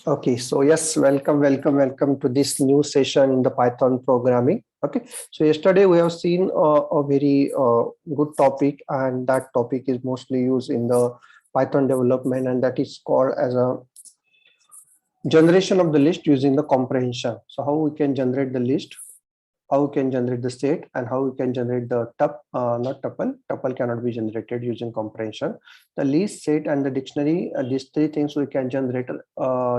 Okay, so yes, welcome to this new session in the Python programming. Okay, so yesterday we have seen a very good topic, and that topic is mostly used in the Python development, and that is called as a generation of the list using the comprehension. So how we can generate the list, how we can generate the state, and how we can generate the not tuple cannot be generated using comprehension. The list, set, and the dictionary, these three things we can generate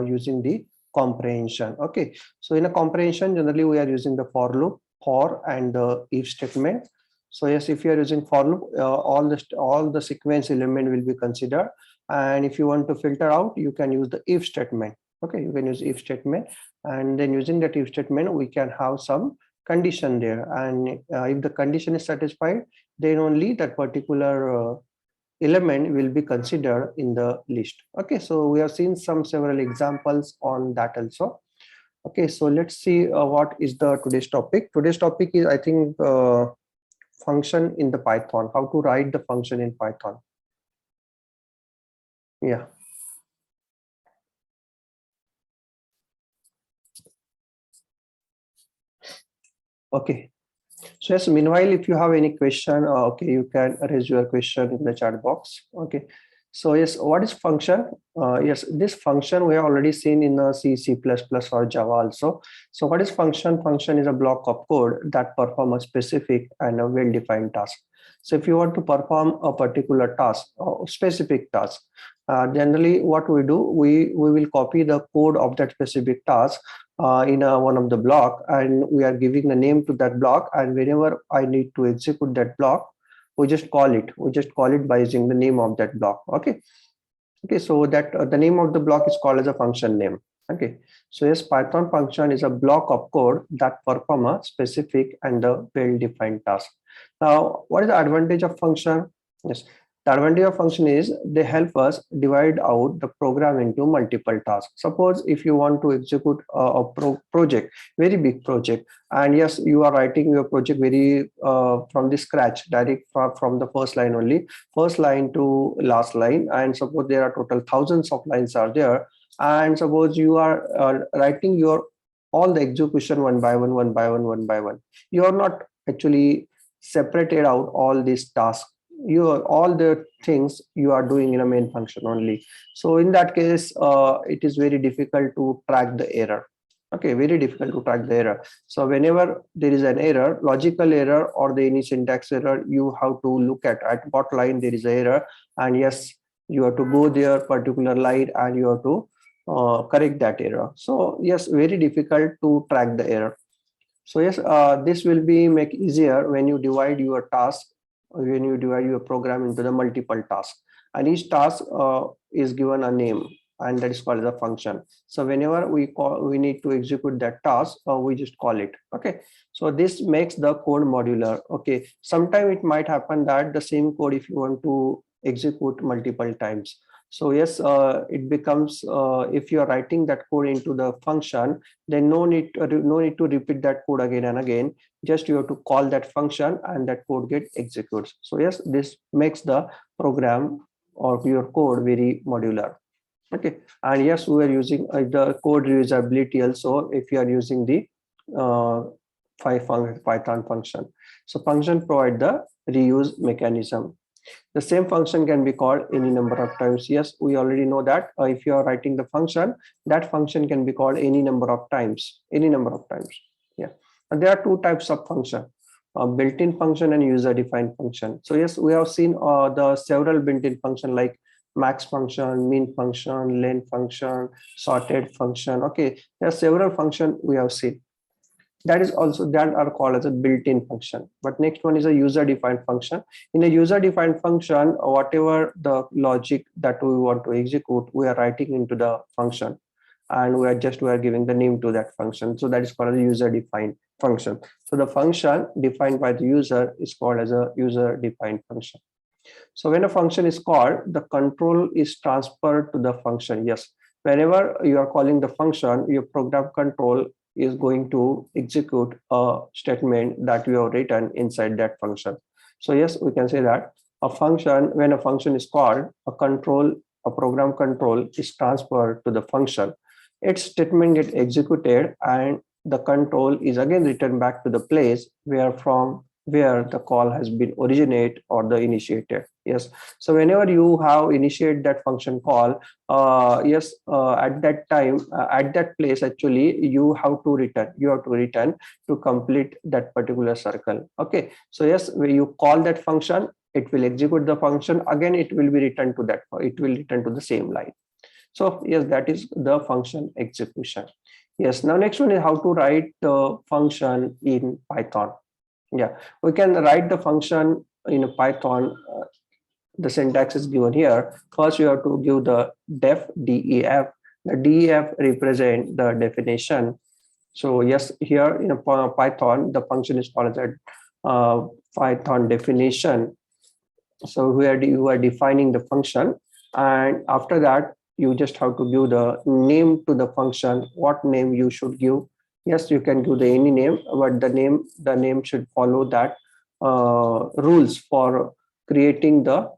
using the comprehension. Okay, so in a comprehension generally we are using the for loop, for, and the if statement. So yes, if you are using for loop, all the sequence element will be considered, and if you want to filter out, you can use the if statement. Okay, you can use if statement, and then using that if statement we can have some condition there, and if the condition is satisfied, then only that particular element will be considered in the list. Okay, so we have seen some several examples on that also. Okay, so let's see what is the today's topic. Today's topic is, I think, function in the Python, how to write the function in Python. Yeah. Okay, so yes, meanwhile, if you have any question, okay, you can raise your question in the chat box. Okay, so yes, what is function? Yes, this function we have already seen in C, C++ or Java also. So what is function? Function is a block of code that perform a specific and a well-defined task. So if you want to perform a particular task or specific task, generally what we do, we will copy the code of that specific task in one of the block, and we are giving the name to that block, and whenever I need to execute that block, we just call it by using the name of that block. Okay, so that the name of the block is called as a function name. Okay, so yes, Python function is a block of code that perform a specific and a well-defined task. Now, what is the advantage of function? Yes, the advantage of function is they help us divide out the program into multiple tasks. Suppose if you want to execute a project, very big project, and yes, you are writing your project very from the scratch, direct from the first line only, first line to last line, and suppose there are total thousands of lines are there, and suppose you are writing your all the execution one by one. You are not actually separated out all these tasks, you are all the things you are doing in a main function only. So in that case, it is very difficult to track the error. Okay, very difficult to track the error. So whenever there is an error, logical error or the any syntax error, you have to look at what line there is an error, and yes, you have to go there particular line and you have to correct that error. So yes, very difficult to track the error. So yes, this will be make easier when you divide your task, when you divide your program into the multiple tasks, and each task is given a name, and that is called as a function. So whenever we need to execute that task, we just call it. Okay, so this makes the code modular. Okay, sometime it might happen that the same code, if you want to execute multiple times, so yes, it becomes if you are writing that code into the function, then no need to repeat that code again and again. Just you have to call that function and that code get executes. So yes, this makes the program or your code very modular. Okay, and yes, we are using the code reusability also if you are using the uh, Python function. So function provide the reuse mechanism. The same function can be called any number of times. Yes, we already know that if you are writing the function, that function can be called any number of times, Yeah, and there are two types of function, built-in function and user-defined function. So yes, we have seen the several built-in function like max function, min function, len function, sorted function. Okay, there are several function we have seen. That is also that are called as a built-in function. But next one is a user-defined function. In a user-defined function, whatever the logic that we want to execute, we are writing into the function, and we are giving the name to that function. So that is called a user-defined function. So the function defined by the user is called as a user-defined function. So when a function is called, the control is transferred to the function. Yes, whenever you are calling the function, your program control is going to execute a statement that you have written inside that function. So yes, we can say that a function, when a function is called, a program control is transferred to the function. its statement get executed and the control is again returned back to the place where the call has been originate or the initiated. Yes, so whenever you have initiate that function call, at that time, at that place, actually you have to return to complete that particular circle. Okay, so yes, when you call that function, it will execute the function again, it will be returned to that, it will return to the same line. So yes, that is the function execution. Yes, now next one is how to write the function in Python. Yeah, we can write the function in Python. The syntax is given here. First, you have to give the def. The def represent the definition. So yes, here in a Python, the function is called as a Python definition. So where you are defining the function, and after that, you just have to give the name to the function. What name you should give? Yes, you can give the any name, but the name should follow that rules for creating the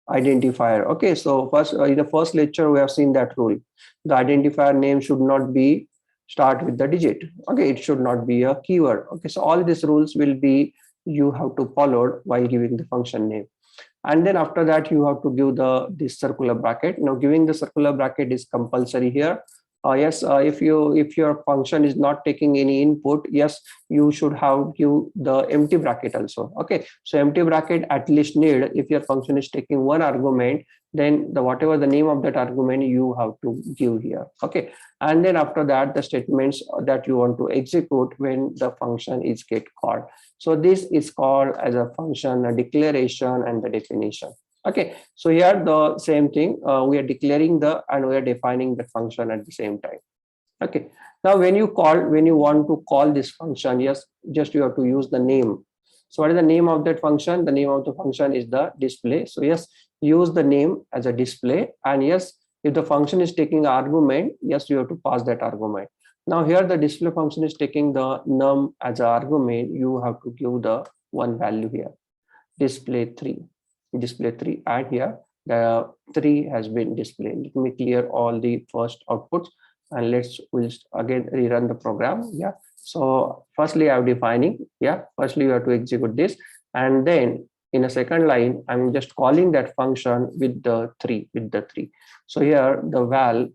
identifier. Okay, so first in the first lecture we have seen that rule. The identifier name should not be start with the digit. Okay, it should not be a keyword. Okay, so all these rules will be you have to follow while giving the function name. And then after that you have to give this circular bracket. Now giving the circular bracket is compulsory here. Yes, if your function is not taking any input, yes, you should have give the empty bracket also. Okay, so empty bracket at least need if your function is taking one argument, then the whatever the name of that argument you have to give here. Okay, and then after that the statements that you want to execute when the function is get called. So this is called as a function, a declaration, and the definition. Okay, so here the same thing, we are declaring and we are defining the function at the same time. Okay, now when you want to call this function, yes, just you have to use the name. So what is the name of that function? The name of the function is the display. So yes, use the name as a display, and yes, if the function is taking argument, yes, you have to pass that argument. Now here the display function is taking the num as an argument, you have to give the one value here, display 3, and here the 3 has been displayed. Let me clear all the first outputs and we'll again rerun the program. Yeah, so firstly I'm defining, yeah, firstly you have to execute this, and then in a second line I'm just calling that function with the 3. So here the val,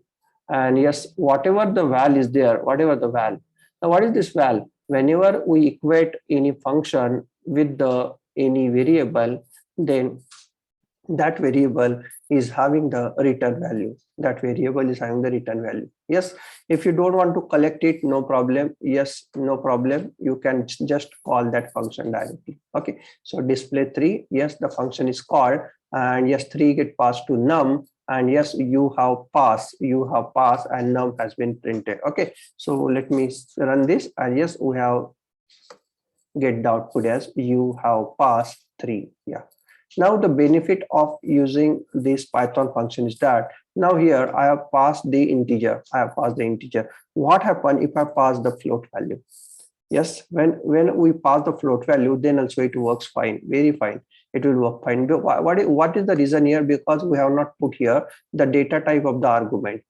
and yes, whatever the val is there, whatever the val. Now what is this val? Whenever we equate any function with the any variable, then that variable is having the return value. Yes, if you don't want to collect it, no problem. Yes, no problem, you can just call that function directly. Okay, so display 3, yes, the function is called, and yes, 3 get passed to num, and yes, you have pass and num has been printed. Okay, so let me run this, and yes, we have get the output as you have passed 3. Yeah, now the benefit of using this Python function is that now here I have passed the integer. What happens if I pass the float value? Yes, when we pass the float value, then also it works fine, very fine. It will work fine. But what is the reason here? Because we have not put here the data type of the argument.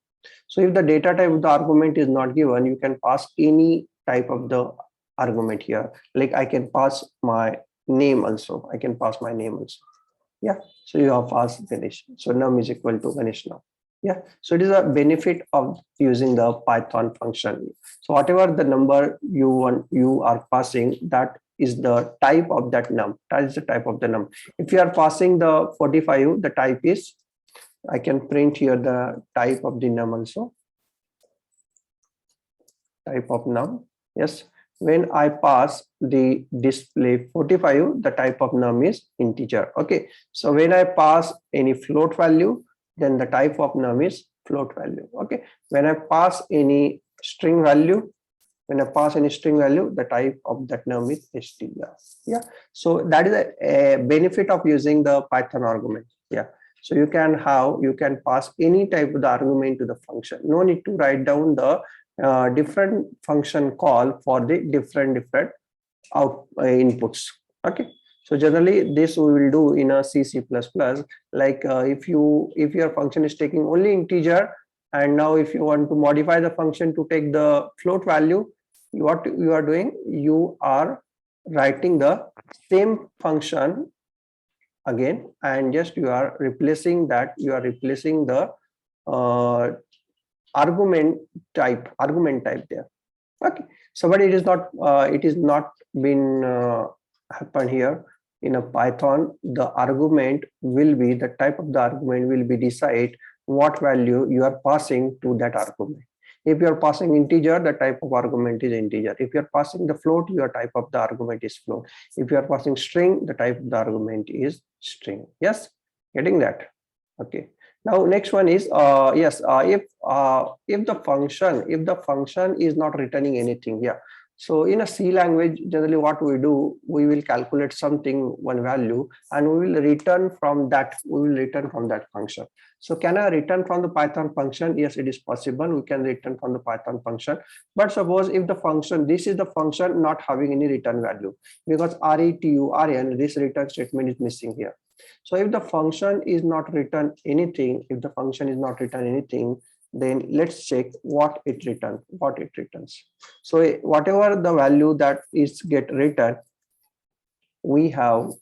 So if the data type of the argument is not given, you can pass any type of the argument here. Like I can pass my name also. Yeah, so you have passed Ganesh. So num is equal to Ganesh now. Yeah, so it is a benefit of using the Python function. So whatever the number you are passing, that is the type of that num. If you are passing the 45, the type is, I can print here the type of the num also. Type of num. Yes, when I pass the display 45, the type of num is integer. Okay, so when I pass any float value, then the type of num is float value. Okay, when I pass any string value, the type of that num is str. Yeah, so that is a benefit of using the Python argument. Yeah, so you can pass any type of the argument to the function. No need to write down the different function call for the different inputs. Okay, so generally this we will do in a C++. Like if your function is taking only integer, And now if you want to modify the function to take the float value, what you are doing, you are writing the same function again, and just you are replacing that, you are replacing the uh, argument type there. Okay, so but it is not been happen here. In a Python, the argument will be, the type of the argument will be decide what value you are passing to that argument. If you are passing integer, the type of argument is integer. If you are passing the float, your type of the argument is float. If you are passing string, the type of the argument is string. Yes, getting that? Okay. Now next one is yes, if the function is not returning anything. Yeah, so in a C language, generally what we do, we will calculate something, one value, and we will return from that, function. So can I return from the Python function? Yes, it is possible, we can return from the Python function. But suppose if the function, this is the function not having any return value, because return, this return statement is missing here. So if the function is not return anything, then let's check what it returns. So whatever the value that is get returned, we have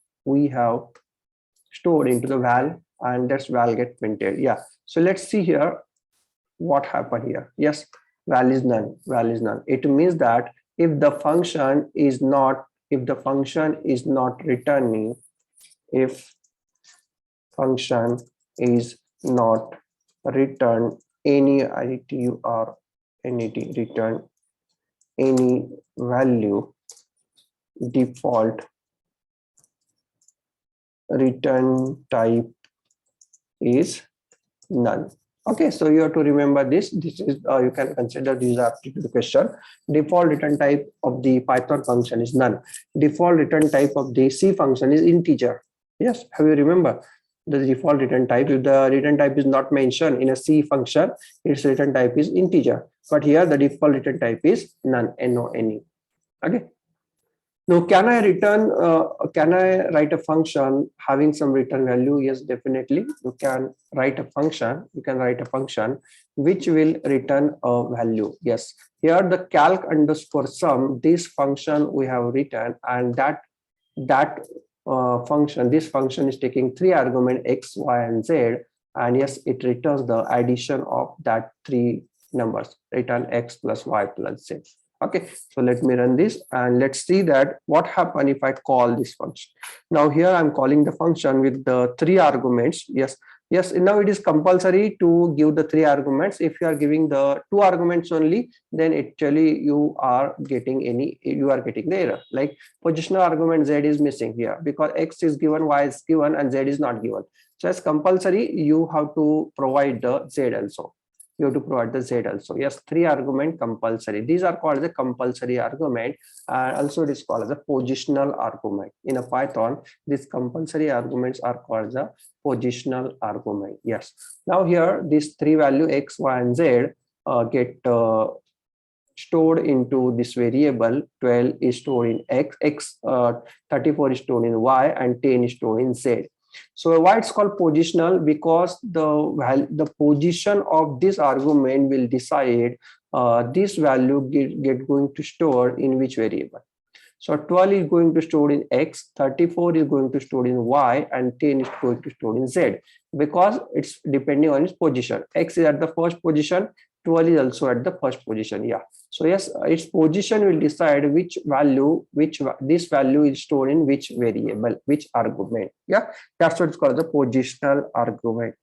stored into the val, and that's val get printed. Yeah, so let's see here what happened here. Yes, val is none. It means that if the function is not returning, if function is not return any return any value, default return type is none. Okay, so you have to remember this. This is you can consider these aptitude question. Default return type of the Python function is none. Default return type of the C function is integer. Yes, have you remember the default return type? If the return type is not mentioned in a C function, its return type is integer. But here the default return type is none, N-O-N-E. Okay. Now, can I write a function having some return value? Yes, definitely. You can write a function. Which will return a value. Yes. Here the calc underscore sum, this function we have written, and this function is taking 3 arguments x, y, and z, and yes, it returns the addition of that 3 numbers, return x plus y plus z. Okay, so let me run this and let's see that what happen if I call this function. Now here I'm calling the function with the 3 arguments. Yes, now it is compulsory to give the 3 arguments. If you are giving the 2 arguments only, then actually you are getting the error. Like positional argument z is missing here because x is given, y is given, and z is not given. So as compulsory, you have to provide the z also. Yes, 3 argument compulsory. These are called the compulsory argument, and also it is called as a positional argument. In a Python, these compulsory arguments are called the positional argument. Yes. Now here these 3 value x, y, and z get stored into this variable. 12 is stored in x, 34 is stored in y, and 10 is stored in z. So why it's called positional? Because the position of this argument will decide this value get going to store in which variable. So 12 is going to store in x, 34 is going to store in y, and 10 is going to store in z, because it's depending on its position. X is at the first position, 12 is also at the first position. Yeah, so yes, its position will decide which this value is stored in which variable, which argument. Yeah, that's what it's called, the positional argument.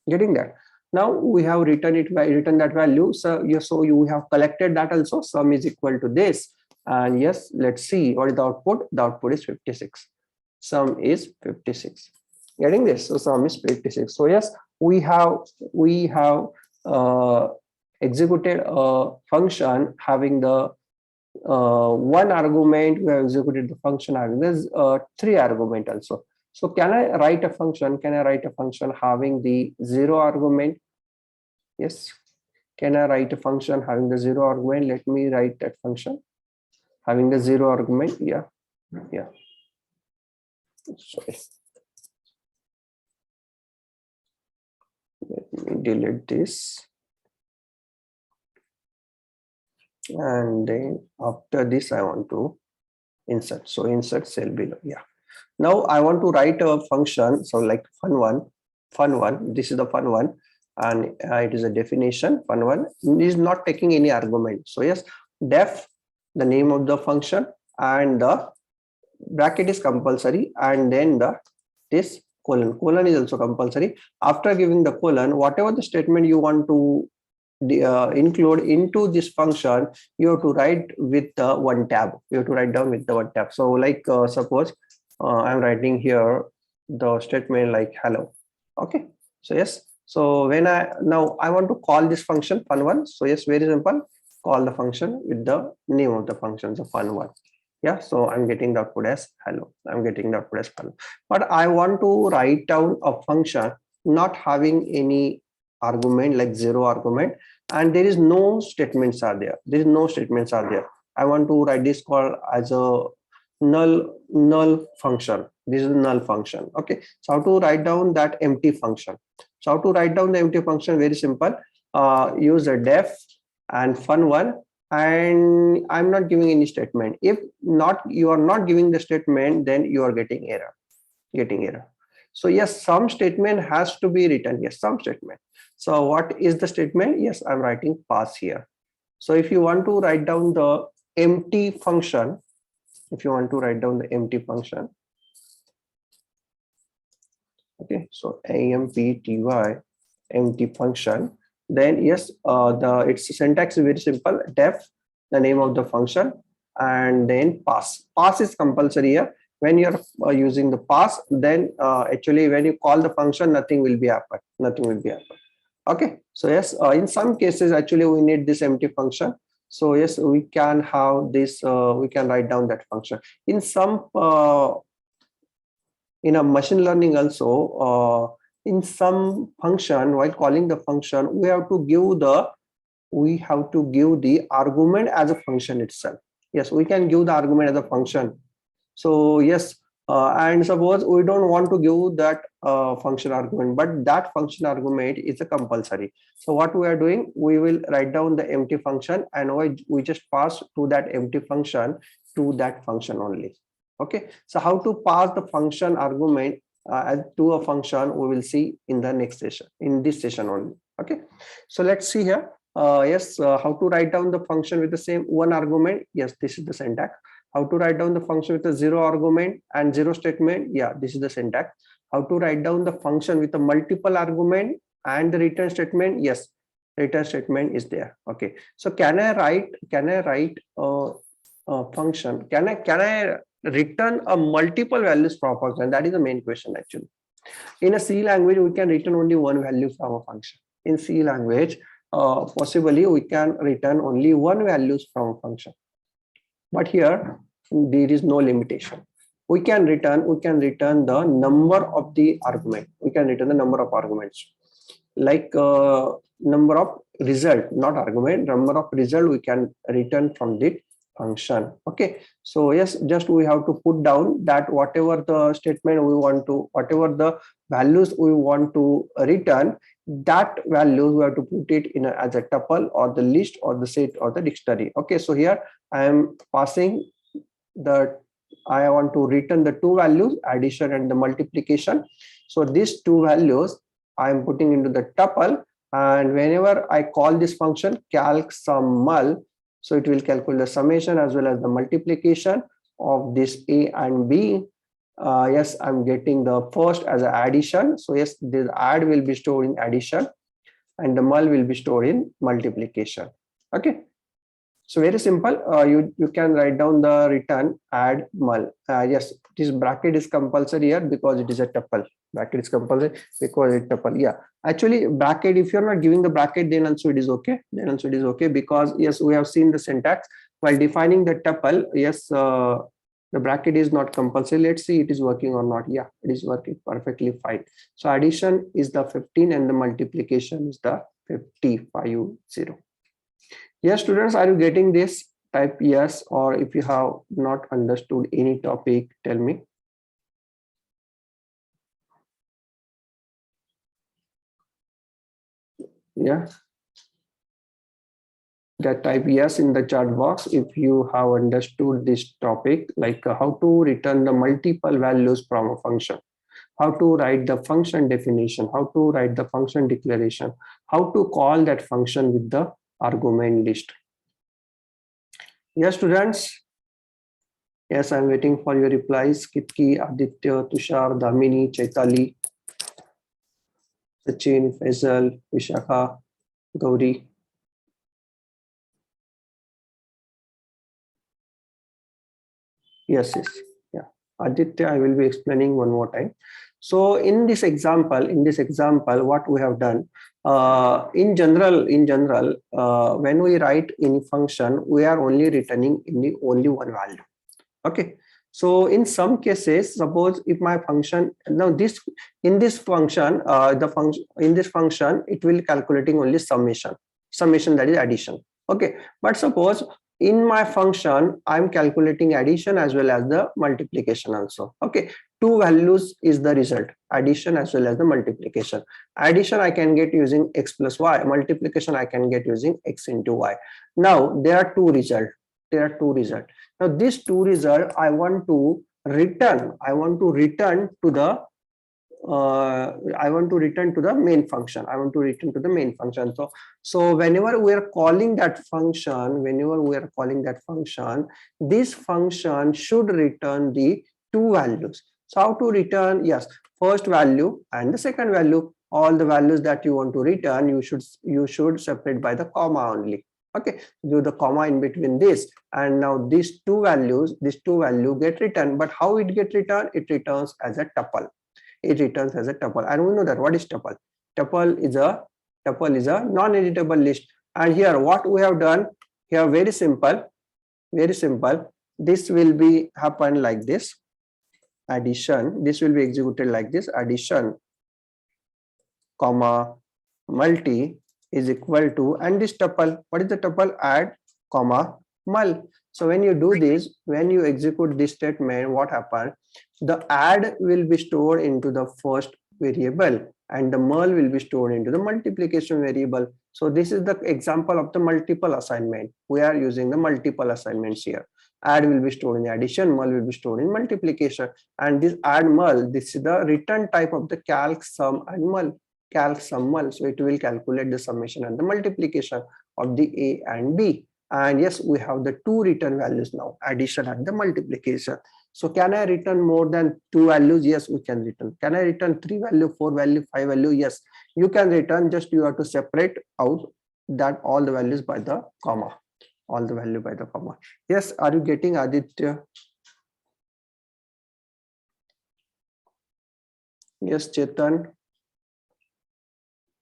Getting that? Now we have written that value. So you have collected that also. Sum is equal to this, and yes, let's see what is the output. The output is 56. Sum is 56. Getting this? So sum is 56. So yes, we have executed a function having the 1 argument. We have executed the function having this 3 argument also. So can I write a function? Having the 0 argument? Yes. Can I write a function having the 0 argument? Let me write that function having the 0 argument. Yeah. Sorry. Let me delete this. and then after this I want to insert. So insert cell below. Yeah. Now I want to write a function. So like fun one. This is the fun one, and it is a definition. Fun one is not taking any argument. So yes, def, the name of the function, and the bracket is compulsory, and then the this colon is also compulsory. After giving the colon, whatever the statement you want to include into this function, you have to write with the one tab. You have to write down with the one tab. So like suppose I'm writing here the statement like hello. Okay. So yes, so when I want to call this function fun1. So yes, very simple, call the function with the name of the function, so fun1. Yeah, so I'm getting the output as hello. I'm getting the output as hello. But I want to write down a function not having any argument, like zero argument, and there is no statements are there. There is no statements are there. I want to write this call as a null function. This is a null function. Okay, so how to write down that empty function? So how to write down the empty function? Very simple. Use a def and fun1, and I'm not giving any statement. If not, you are not giving the statement, then you are getting error. So yes, some statement has to be written. Yes, some statement. So what is the statement? Yes, I'm writing pass here. So if you want to write down the empty function, okay, so empty empty function, then yes, its syntax is very simple. Def, the name of the function, and then pass is compulsory here. When you're using the pass, then actually when you call the function, nothing will be happen. Okay, so yes, in some cases actually we need this empty function. So yes, we can have this, we can write down that function in some in a machine learning also. In some function, while calling the function, we have to give the argument as a function itself. Yes, we can give the argument as a function. So yes, and suppose we don't want to give that function argument, but that function argument is a compulsory. So what we are doing, we will write down the empty function, and we just pass to that empty function to that function only. Okay, so how to pass the function argument to a function, we will see in the next session, in this session only. Okay, so let's see here. Yes, how to write down the function with the same one argument. Yes, this is the syntax. How to write down the function with a zero argument and zero statement. Yeah, this is the syntax. How to write down the function with a multiple argument and the return statement. Yes, return statement is there. Okay, so can I write a function? Can I return a multiple values from a function? That is the main question actually. In a C language, we can return only one value from a function. In C language, possibly we can return only one values from a function. But here there is no limitation. We can return the number of the argument. We can return the number of arguments, like number of result, not argument, number of result we can return from the function. Okay, so yes, just we have to put down that whatever the statement we want to, whatever the values we want to return, that values we have to put it in as a tuple or the list or the set or the dictionary. Okay, so here I am passing I want to return the two values, addition and the multiplication. So these two values I am putting into the tuple, and whenever I call this function calc sum mul, so it will calculate the summation as well as the multiplication of this A and B. Yes, I'm getting the first as an addition. So yes, this add will be stored in addition and the mul will be stored in multiplication. Okay, so very simple. You can write down the return add mul. Yes, this bracket is compulsory here because it is a tuple. Bracket is compulsory because it's tuple. Yeah, actually bracket, if you're not giving the bracket, then also it is okay. Because yes, we have seen the syntax while defining the tuple. Yes, the bracket is not compulsory. Let's see it is working or not. Yeah, it is working perfectly fine. So addition is the 15 and the multiplication is the 50. Yes, students, are you getting this? Type yes, or if you have not understood any topic, tell me. Yeah. That type yes in the chat box if you have understood this topic, like how to return the multiple values from a function, how to write the function definition, how to write the function declaration, how to call that function with the argument list. Yes, students. Yes, I'm waiting for your replies. Kitki, Aditya, Tushar, Damini, Chaitali, Sachin, Faisal, Vishakha, Gauri. Yes, yes. Yeah. Aditya, I will be explaining one more time. So in this example, what we have done, in general, when we write any function, we are only returning only one value. Okay. So in some cases, suppose if my function now this in this function, it will calculating only summation, that is addition. Okay. But suppose in my function I'm calculating addition as well as the multiplication also. Okay. Two values is the result, addition as well as the multiplication. Addition I can get using x plus y, multiplication I can get using x into y. Now there are two results. Now these two results I want to return to the main function. So whenever we are calling that function, this function should return the two values. So how to return? Yes, first value and the second value. All the values that you want to return, you should separate by the comma only. Okay, do the comma in between this, and now these two values get returned. But how it get returned? It returns as a tuple. And we know that what is tuple. Tuple is a non-editable list. And here what we have done here, very simple. This will be happen like this. Addition, this will be executed like this. Addition comma multi is equal to, and this tuple, what is the tuple? Add comma mul. So when you do this, when you execute this statement, what happens? The add will be stored into the first variable and the mul will be stored into the multiplication variable. So this is the example of the multiple assignment. We are using the multiple assignments here. Add will be stored in addition, mul will be stored in multiplication, and this add mul, this is the return type of the calc sum and mul. So it will calculate the summation and the multiplication of the A and B. And yes, we have the two return values now, addition and the multiplication. So can I return more than two values? Yes, we can return. Can I return 3 value, 4 value, 5 value? Yes, you can return. Just you have to separate out that all the values by the comma. Yes, are you getting, Aditya? Yes, Chetan.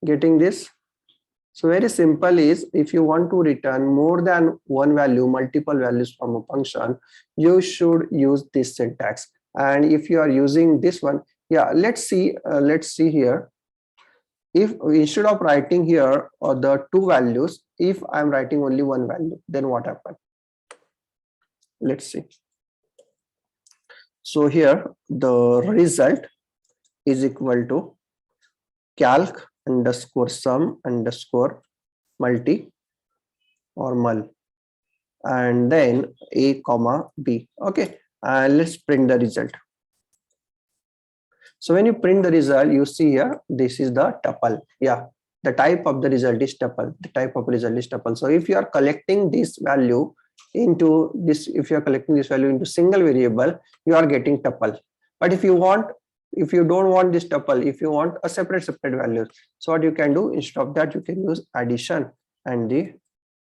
Getting this? So very simple is, if you want to return more than one value, multiple values from a function, you should use this syntax. And if you are using this one, yeah, let's see here. If instead of writing here the two values, if I'm writing only one value, then what happens? Let's see. So here the result is equal to calc underscore sum underscore multi or mul, and then A comma B. Okay, and let's print the result. So when you print the result, you see here, this is the tuple. Yeah, the type of the result is tuple. So if you are collecting this value into this, single variable, you are getting tuple. But if you don't want this tuple, if you want a separate values, so what you can do, instead of that, you can use addition and the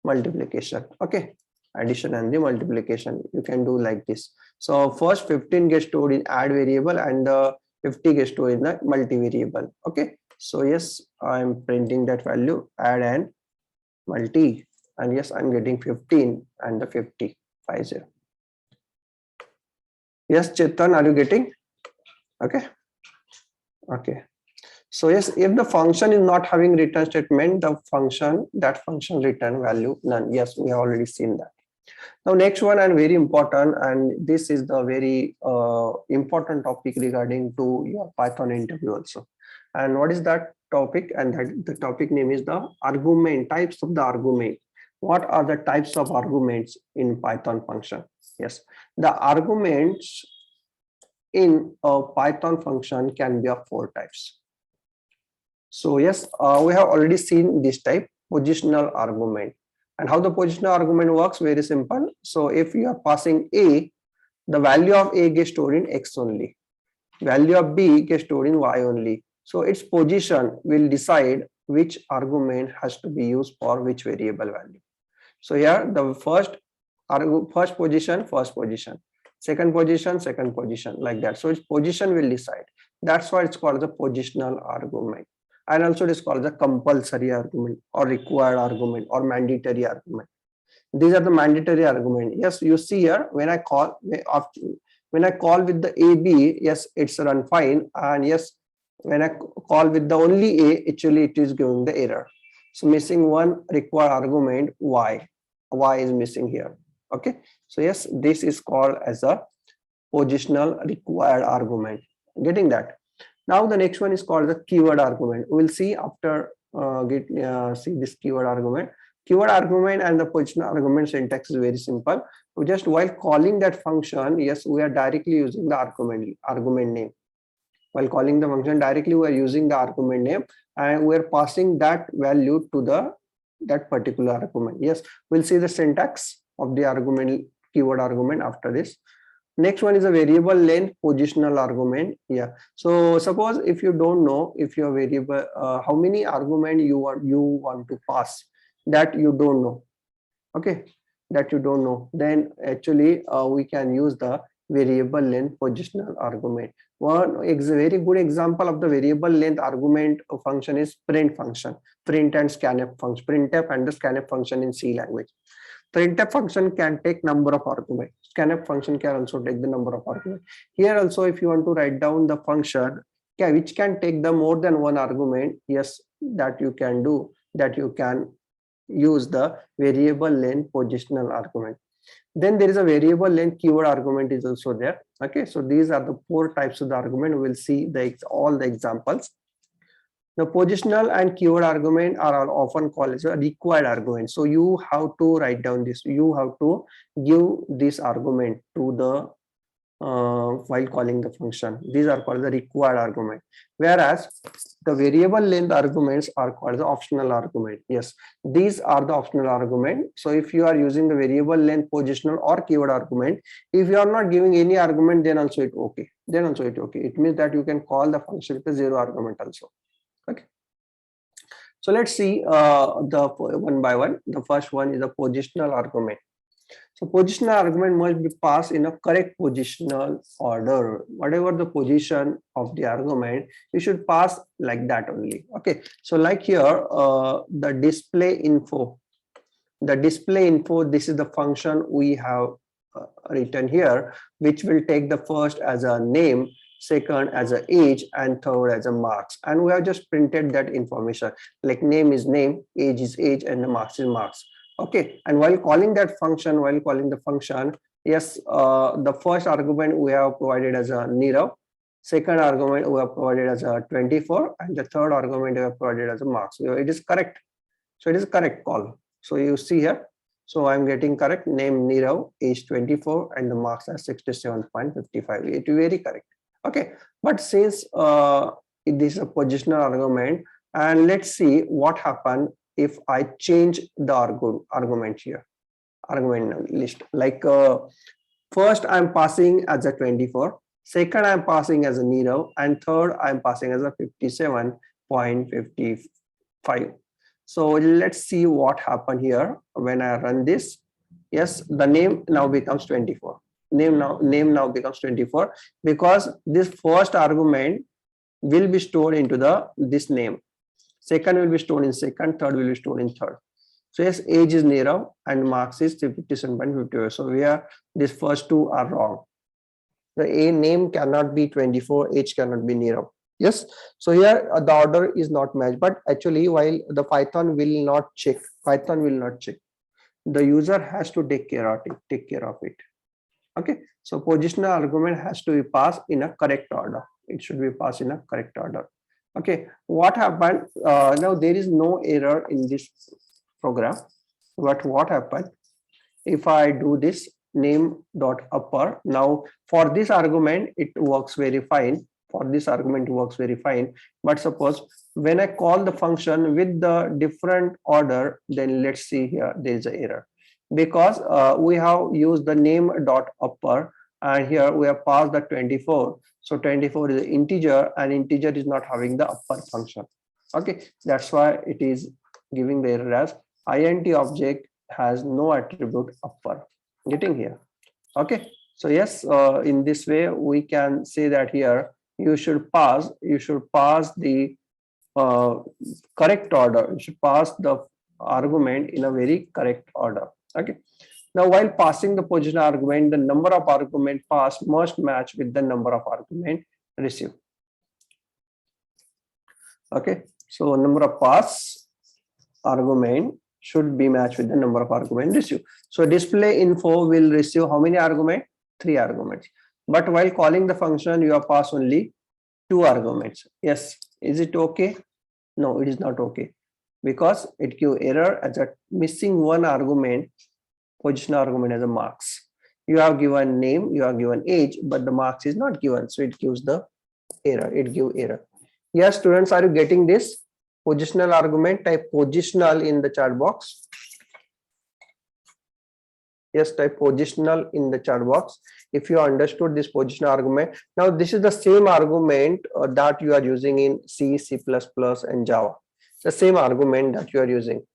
multiplication. Okay, addition and the multiplication, you can do like this. So first 15 gets stored in add variable and the 50 gets stored in the multi variable. Okay, so yes, I'm printing that value, add and multi, and yes, I'm getting 15 and the 50. Yes, Chetan, are you getting? Okay. So yes, if the function is not having return statement, that function return value none. Yes, we have already seen that. Now next one, and very important, and this is the very important topic regarding to your Python interview also. And what is that topic? And that the topic name is the argument, types of the argument. what are the types of arguments in Python function? Yes, the arguments in a Python function can be of 4 types. So yes, we have already seen this type, positional argument. And how the positional argument works, very simple. So if you are passing A, the value of A gets stored in X only. Value of B gets stored in Y only. So its position will decide which argument has to be used for which variable value. So here the first position, second position, like that. So its position will decide. That's why it's called the positional argument. And also it is called the compulsory argument or required argument or mandatory argument. These are the mandatory argument. Yes, you see here when I call with the AB, yes, it's run fine. And yes, when I call with the only A, actually it is giving the error. So missing one required argument, Y is missing here. Okay, so yes, this is called as a positional required argument. Getting that? Now the next one is called the keyword argument. We'll see after see this keyword argument. Keyword argument and the positional argument syntax is very simple. So just while calling that function, yes, we are directly using the argument name. While calling the function directly, we are using the argument name and we are passing that value to that particular argument. Yes, we'll see the syntax of the argument, keyword argument after this. Next one is a variable length positional argument. Yeah, so suppose if you don't know if your variable how many argument you want to pass, that you don't know. Okay, that you don't know, then actually we can use the variable length positional argument. One very good example of the variable length argument function is print function, print and scanf function, printf and the scanf function in C language. Printf function can take number of arguments. Scanf function can also take the number of arguments. Here also, if you want to write down the function which can take the more than one argument, yes, that you can do, that you can use the variable length positional argument. Then there is a variable length keyword argument is also there. Okay, so these are the 4 types of the argument. We'll see all the examples. The positional and keyword argument are often called as a required argument. So you have to write down this. You have to give this argument to the while calling the function. These are called the required argument. Whereas the variable length arguments are called the optional argument. Yes, these are the optional argument. So if you are using the variable length positional or keyword argument, if you are not giving any argument, then also it okay. Then also it okay. It means that you can call the function with a 0 argument also. Okay, so let's see the one by one. The first one is the positional argument. So positional argument must be passed in a correct positional order. Whatever the position of the argument, you should pass like that only. Okay, so like here the display info, this is the function we have written here, which will take the first as a name, second as a age, and third as a marks. And we have just printed that information, like name is name, age is age, and the marks is marks. Okay, and while calling the function, yes, the first argument we have provided as a Nirav, second argument we have provided as a 24, and the third argument we have provided as a marks. So it is correct. So it is correct call. So you see here. So I'm getting correct, name Nirav, age 24, and the marks are 67.55. It is very correct. Okay, but since it is a positional argument, and let's see what happened if I change the argument here, argument list. Like first I'm passing as a 24, second I'm passing as a Nirav, and third I'm passing as a 57.55. So let's see what happened here when I run this. Yes, the name now becomes 24. Name now becomes 24 because this first argument will be stored into this name. Second will be stored in second, third will be stored in third. So yes, age is Nirav and marks is 57.58. So these first two are wrong. The name cannot be 24, age cannot be Nirav. Yes, so here the order is not matched, but actually while the Python will not check, the user has to take care of it. Okay, so positional argument has to be passed in a correct order. It should be passed in a correct order. Okay, what happened now? There is no error in this program. But what happened if I do this name dot upper? Now for this argument it works very fine. For this argument it works very fine. But suppose when I call the function with the different order, then let's see here there is an error, because we have used the name dot upper, and here we have passed the 24. So 24 is an integer, and integer is not having the upper function. Okay, that's why it is giving the error as int object has no attribute upper. Getting here? Okay, so yes, in this way we can say that here you should pass the correct order. You should pass the argument in a very correct order. Okay, now while passing the position argument, the number of argument passed must match with the number of argument received. Okay, so number of pass argument should be matched with the number of argument received. So display info will receive how many argument? 3 arguments. But while calling the function, you have passed only 2 arguments. Yes, is it okay? No, it is not okay, because it gives error as a missing 1 argument, position argument as a marks. You have given name, you have given age, but the marks is not given, so it gives the error. It gives error. Yes, students, are you getting this? Positional argument, type positional in the chat box. Yes, type positional in the chat box if you understood this positional argument. Now this is the same argument that you are using in C, C++, and Java. The same argument that you are using.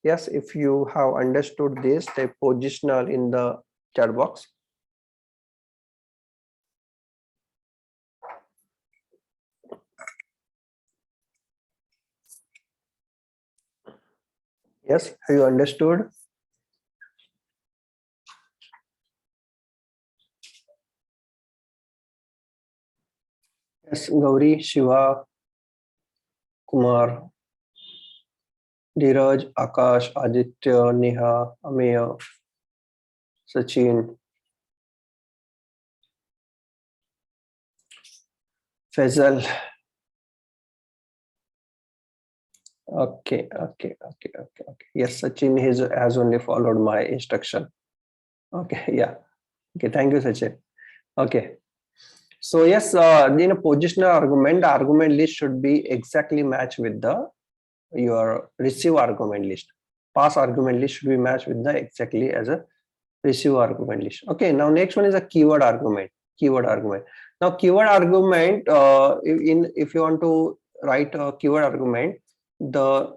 Yes, if you have understood this, type positional in the chat box. Yes, have you understood? Yes, Gauri, Shiva, Kumar, Dheeraj, Akash, Aditya, Neha, Ameya, Sachin, Faisal. Okay. Yes, Sachin has only followed my instruction. Okay, yeah. Okay, thank you, Sachin. Okay. So yes, in a positional argument, the argument list should be exactly matched with your receive argument list. Pass argument list should be matched with the exactly as a receive argument list. Okay, now next one is a keyword argument. Keyword argument. Now keyword argument, if you want to write a keyword argument, the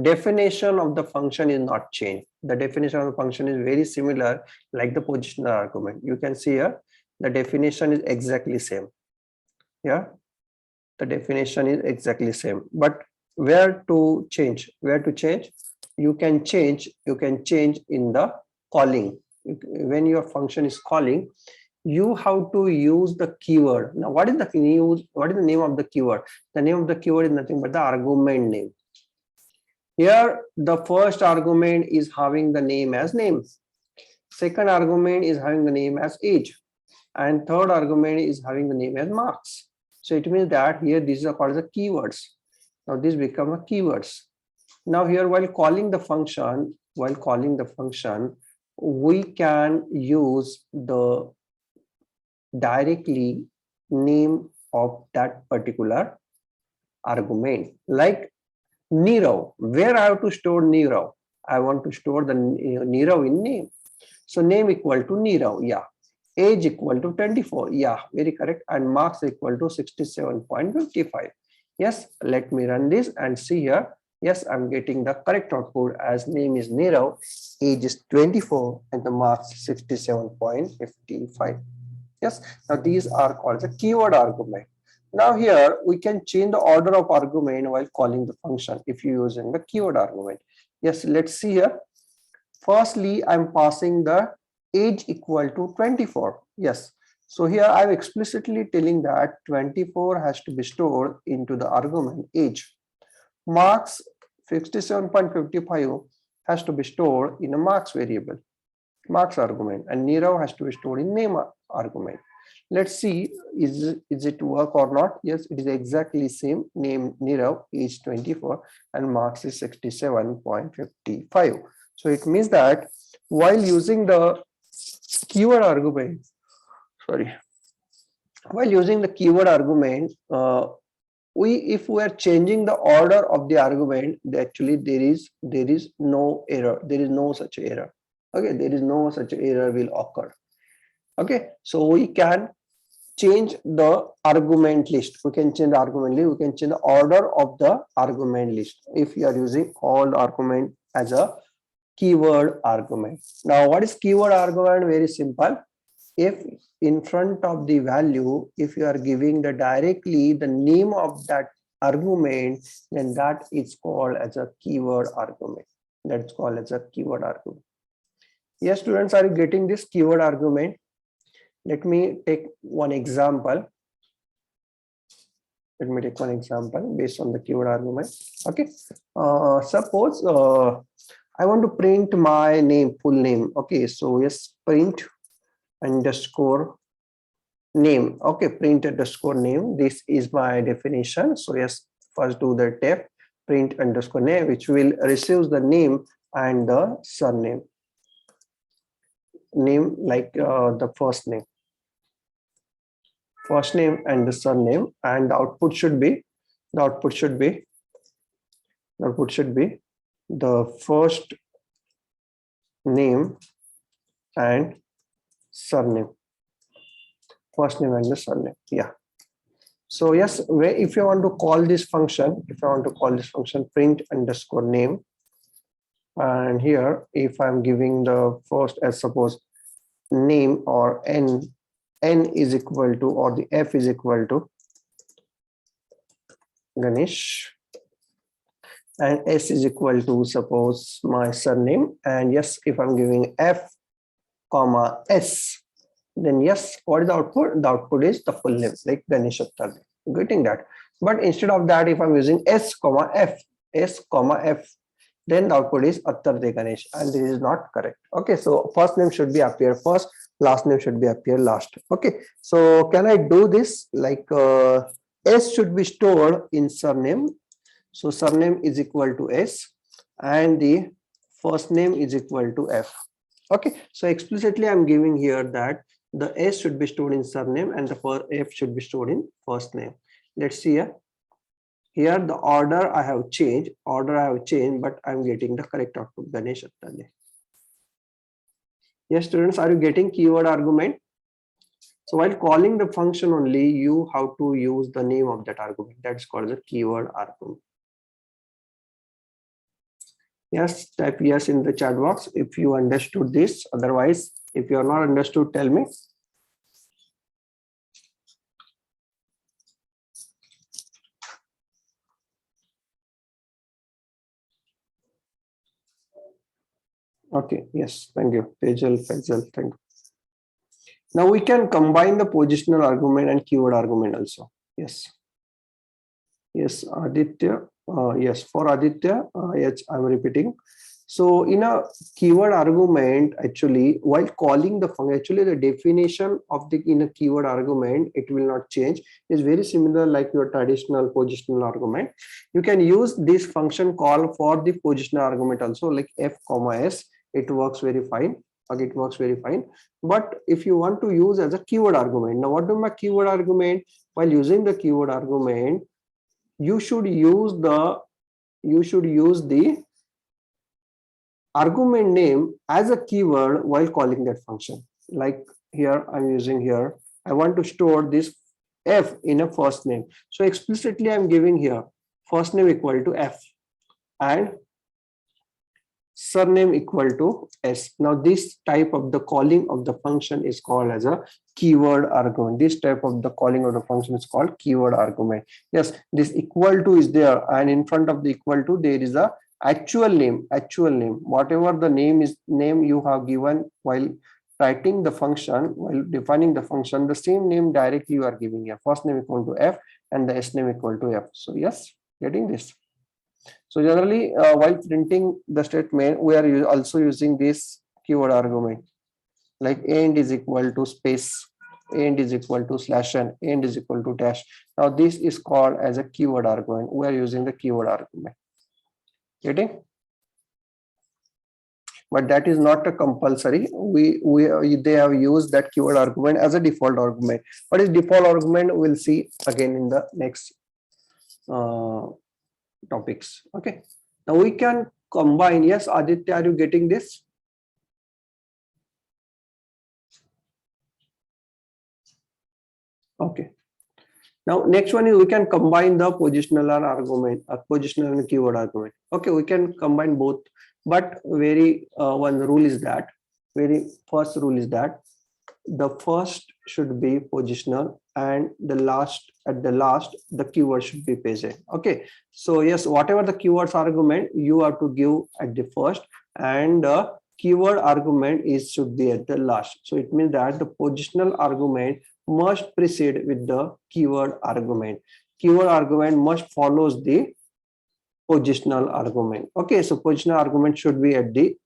definition of the function is not changed. The definition of the function is very similar like the positional argument. You can see here the definition is exactly same. Yeah, the definition is exactly same. But where to change? You can change in the calling. When your function is calling, you have to use the keyword. Now what is the name of the keyword? The name of the keyword is nothing but the argument name. Here the first argument is having the name as name, second argument is having the name as age, and third argument is having the name as marks. So it means that here these are called the keywords. Now these become a keywords. Now here while calling the function, we can use the directly name of that particular argument. Like Nirav, where I have to store Nirav? I want to store the Nirav in name. So name equal to Nirav, yeah. Age equal to 24, yeah, very correct. And marks equal to 67.55. Yes, let me run this and see here. Yes, I'm getting the correct output as name is Nirav, age is 24, and the marks 67.55. Yes, now these are called the keyword argument. Now here we can change the order of argument while calling the function if you're using the keyword argument. Yes, let's see here. Firstly, I'm passing the age equal to 24. Yes, so here I'm explicitly telling that 24 has to be stored into the argument age. Marks 67.55 has to be stored in a marks variable, marks argument, and Nirav has to be stored in name argument. Let's see, is it work or not? Yes, it is exactly same. Name Nirav, age 24, and marks is 67.55. So it means that while using the keyword argument, sorry, while using the keyword argument, if we are changing the order of the argument, actually there is no error. There is no such error. Okay, there is no such error will occur. Okay, so we can change the argument list. We can change the argument list. We can change the order of the argument list if you are using all the argument as a keyword argument. Now, what is keyword argument? Very simple. If in front of the value, if you are giving the directly the name of that argument, then that is called as a keyword argument. That's called as a keyword argument. Yes, students, are you getting this keyword argument? Let me take one example. Let me take one example based on the keyword argument. Okay. Suppose I want to print my name, full name. Okay. So yes, print underscore name. Okay. Print underscore name. This is my definition. So yes, first do the tab print underscore name, which will receive the name and the surname. Name like the first name and the surname, and the output should be the first name and surname. First name and the surname. Yeah. So yes, if you want to call this function, print underscore name, and here if I'm giving the first as suppose name or n is equal to, or the f is equal to Ganesh, and s is equal to suppose my surname, and yes, if I'm giving f comma s, then yes, what is the output? The output is the full name, like Ganesh Attarde. Getting that? But instead of that, if I'm using s comma f, then the output is Attarde Ganesh, and this is not correct. Okay, so first name should be appear first, last name should be appear last. Okay, so can I do this like s should be stored in surname, so surname is equal to s and the first name is equal to f. Okay, so explicitly I'm giving here that the s should be stored in surname and the f should be stored in first name. Let's see here. Here the order I have changed, but I'm getting the correct output, Ganesh Attarde. Yes, students, are you getting keyword argument? So while calling the function only, you have to use the name of that argument. That's called the keyword argument. Yes, type yes in the chat box if you understood this. Otherwise, if you are not understood, tell me. Okay, yes, thank you. Tejal, Faisal, thank you. Now we can combine the positional argument and keyword argument also. Yes. Yes, Aditya. Yes, for Aditya, yes, I'm repeating. So in a keyword argument, actually, while calling the function, actually the definition of the in a keyword argument, it will not change. It's very similar like your traditional positional argument. You can use this function call for the positional argument also, like f comma s. It works very fine. Okay, it works very fine. But if you want to use as a keyword argument, now what do my keyword argument? While using the keyword argument, you should use the argument name as a keyword while calling that function. Like here I'm using here, I want to store this f in a first name, so explicitly I'm giving here first name equal to f and surname equal to s. Now this type of the calling of the function is called as a keyword argument. This type of the calling of the function is called keyword argument. Yes, this equal to is there, and in front of the equal to there is a actual name, whatever the name you have given while writing the function, while defining the function, the same name directly you are giving here. First name equal to f and the s name equal to f. So yes, getting this. So generally, while printing the statement, we are also using this keyword argument, like end is equal to space end is equal to slash n, end is equal to dash. Now this is called as a keyword argument. We are using the keyword argument. Getting? But that is not a compulsory. They have used that keyword argument as a default argument. What is default argument? We'll see again in the next topics. Okay. Now we can combine. Yes, Aditya, are you getting this? Okay. Now next one is we can combine the positional argument, positional and keyword argument. Okay, we can combine both, but one rule is that, very first rule is that the first should be positional and the last the keyword should be present. Okay, so yes, whatever the keywords argument you have to give at the first, and the keyword argument should be at the last. So it means that the positional argument must precede with the keyword argument. Keyword argument must follows the positional argument. Okay, so positional argument should be at the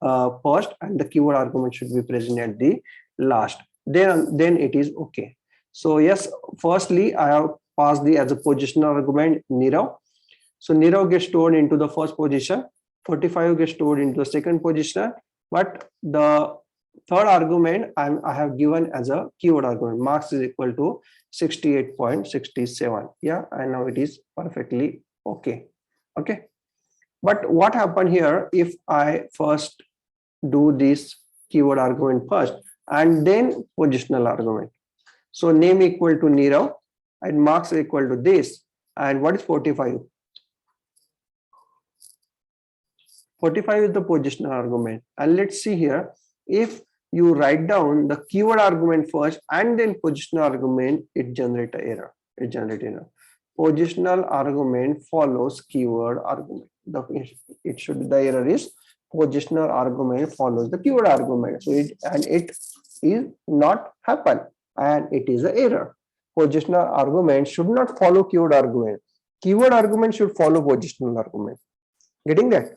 first and the keyword argument should be present at the last. Then it is okay. So yes, firstly I have passed the as a positional argument Nirav. So Nirav gets stored into the first position, 45 gets stored into the second position, but the third argument I have given as a keyword argument. Marks is equal to 68.67. Yeah, and now it is perfectly okay. Okay, but what happened here if I first do this keyword argument first and then positional argument? So name equal to Nirav and marks equal to this, and what is 45? 45 is the positional argument. And let's see here, if you write down the keyword argument first and then positional argument, it generates an error. Positional argument follows keyword argument. The error is positional argument follows the keyword argument. So it is not happen, and it is an error. Positional argument should not follow keyword argument. Keyword argument should follow positional argument. Getting that?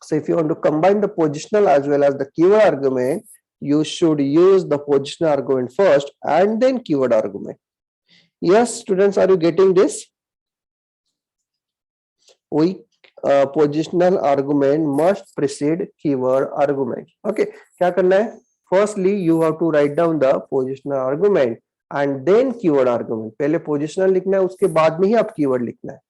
So if you want to combine the positional as well as the keyword argument, you should use the positional argument first and then keyword argument. Yes, students, are you getting this? Positional argument must precede keyword argument. Okay, क्या करना है? Firstly, you have to write down the positional argument and then keyword argument. पहले positional लिखना है, उसके बाद में ही आप keyword लिखना है.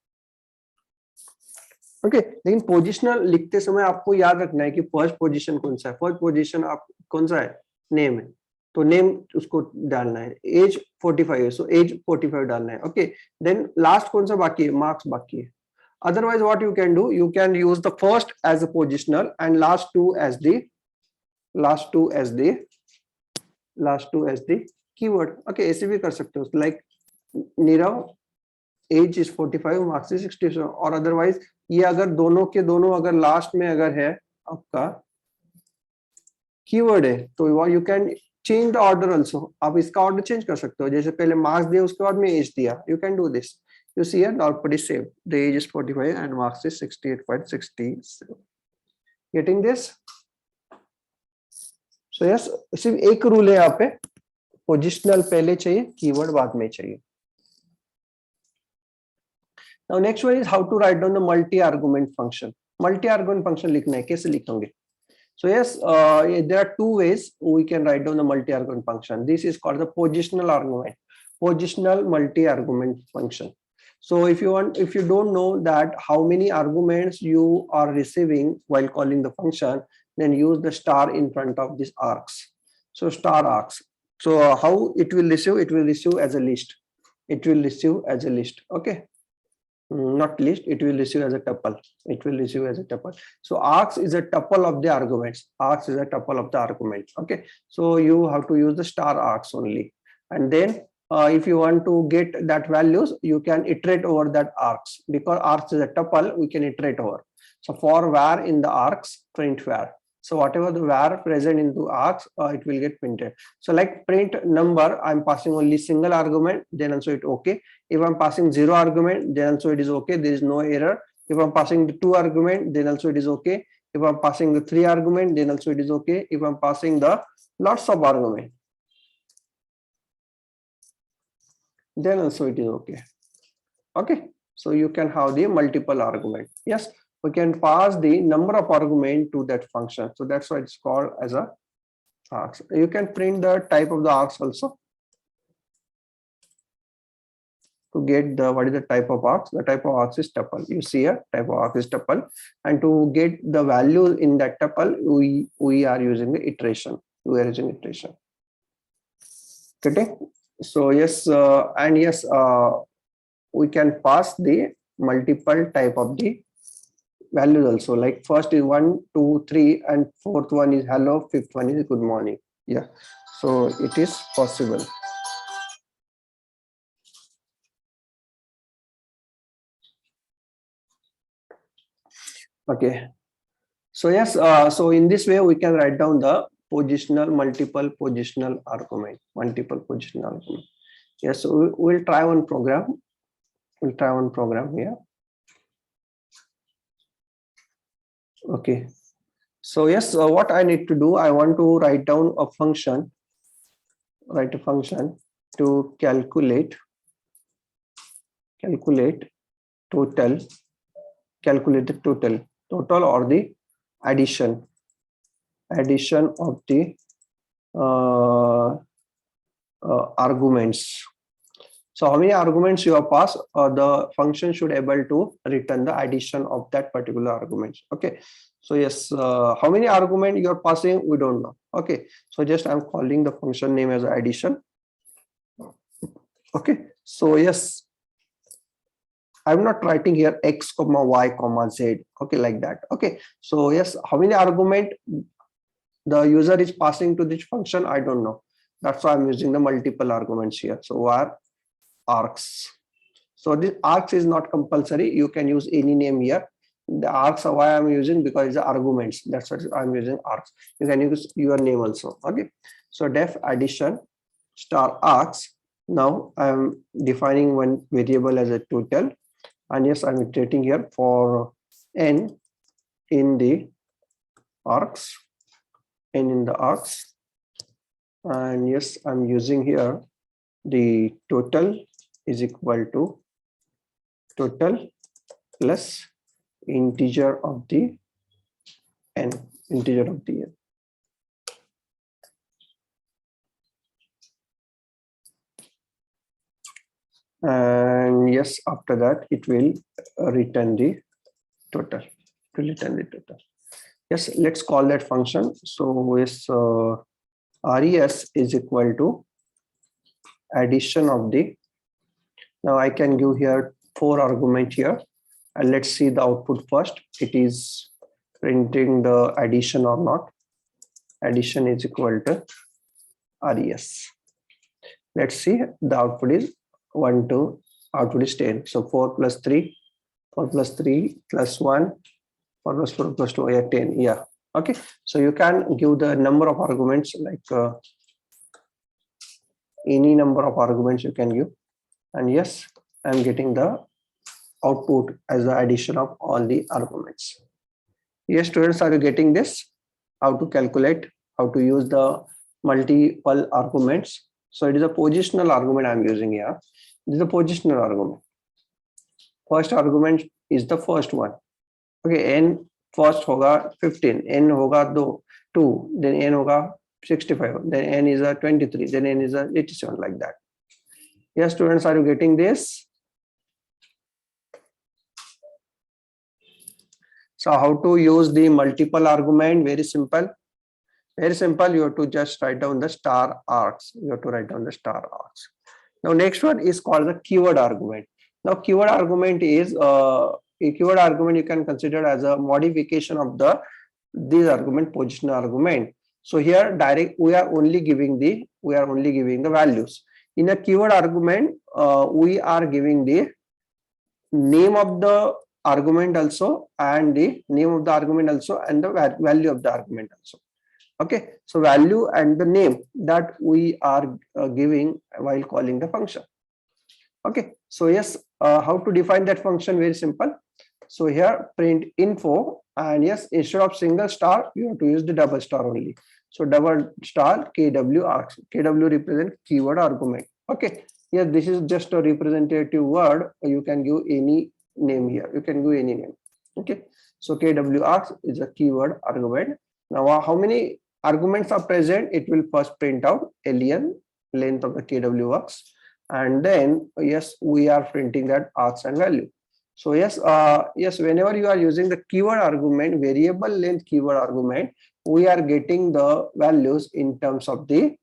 ओके लेकिन पोजिशनल लिखते समय आपको याद रखना है कि फर्स्ट पोजीशन कौन सा है. फर्स्ट पोजीशन आप कौन सा है? नेम है, तो नेम उसको डालना है. एज 45 है, सो एज 45 डालना है. ओके, देन लास्ट कौन सा बाकी है? मार्क्स बाकी है. Otherwise what you can do, you can use the first as a positional and last two as the keyword. Okay, ऐसे भी कर सकते हो, like Nirav age is 45, marks is 67. और अदरवाइज ये अगर दोनों के दोनों अगर लास्ट में अगर है आपका कीवर्ड है तो you can change the order also. आप इसका ऑर्डर चेंज कर सकते हो, जैसे पहले मार्क्स दिया उसके बाद में एज दिया. You can do this. You see here output is save, the age is 45 and marks is 68.67. Getting this? So yes, सिर्फ एक रूल है यहाँ पे, पोजिशनल पहले चाहिए, कीवर्ड बाद में चाहिए. Now next one is how to write down the multi-argument function. Multi-argument function लिखना है, कैसे लिखेंगे? So yes, there are two ways we can write down the multi-argument function. This is called the positional argument, positional multi-argument function. So if you don't know that how many arguments you are receiving while calling the function, then use the star in front of these args. So star args. So how it will receive? It will receive as a list. It will receive as a list. Okay. Not list, it will receive as a tuple. It will receive as a tuple. So args is a tuple of the arguments. Args is a tuple of the arguments. Okay, so you have to use the star args only. And then if you want to get that values, you can iterate over that args. Because args is a tuple, we can iterate over. So for var in the args, print var. So whatever the var present into args, it will get printed. So like print number, I'm passing only single argument, then also it okay. If I'm passing 0 argument, then also it is okay. There is no error. If I'm passing the 2 argument, then also it is okay. If I'm passing the 3 argument, then also it is okay. If I'm passing the lots of argument, then also it is okay. Okay, so you can have the multiple argument. Yes, we can pass the number of argument to that function, so that's why it's called as a args. You can print the type of the args also to get the what is the type of args. The type of args is tuple. You see here, type of arg is tuple, and to get the value in that tuple, we are using the iteration. We are using iteration. Okay, so yes, and yes, we can pass the multiple type of the values also. Like first is 1, 2, 3, and fourth one is hello, fifth one is good morning. Yeah, so it is possible. Okay, so yes, so in this way we can write down the multiple positional argument. Yes, so we'll try one program. We'll try one program here. Okay, so yes, what I need to do, I want to write down a function. Write a function to calculate total. Calculate the total or the addition of the arguments. So how many arguments you have passed, the function should able to return the addition of that particular argument. Okay, so yes, how many argument you are passing, we don't know. Okay, so just I'm calling the function name as addition. Okay, so yes, I'm not writing here x comma y comma z. Okay, like that. Okay, so yes, how many argument the user is passing to this function, I don't know. That's why I'm using the multiple arguments here. So are args. So this args is not compulsory. You can use any name here. The args are why I'm using, because it's the arguments. That's what I'm using args. You can use your name also. Okay, so def addition star args. Now I'm defining one variable as a total. And yes, I'm iterating here for n in the args, and yes, I'm using here the total is equal to total plus integer of the n, and yes, after that it will return the total. Yes, let's call that function. So yes, res is equal to addition of the. Now I can give here 4 argument here, and let's see the output first. It is printing the addition or not. Addition is equal to res. Let's see, the output is 1, 2, output is 10. So 4 plus 3 plus 1, 4 plus 4 plus 2, yeah, 10. Yeah, okay. So you can give the number of arguments, like any number of arguments you can give. And yes, I'm getting the output as the addition of all the arguments. Yes, students, are you getting this? How to calculate, how to use the multiple arguments? So it is a positional argument I'm using here. This is a positional argument. First argument is the first one. Okay, n first hoga 15, n hoga 2, then n hoga 65, then n is a 23, then n is a 87, like that. Yes, students, are you getting this? So how to use the multiple argument? Very simple. Very simple. You have to just write down the star args. Now next one is called the keyword argument. Now keyword argument is a keyword argument you can consider as a modification of this argument, positional argument. So here we are only giving the values. In a keyword argument, we are giving the name of the argument also, and the name of the argument also, and the value of the argument also. Okay, so value and the name that we are giving while calling the function. Okay, so yes, how to define that function? Very simple. So here print info, and yes, instead of single star you have to use the double star only. So double star KW args. KW represent keyword argument. Okay, Here this is just a representative word. You can give any name here. You can give any name. Okay. So kwargs is a keyword argument. Now how many arguments are present? It will first print out len, length of the kwargs, and then yes, we are printing that args and value. So yes, whenever you are using the keyword argument, variable length keyword argument, we are getting the values in terms of the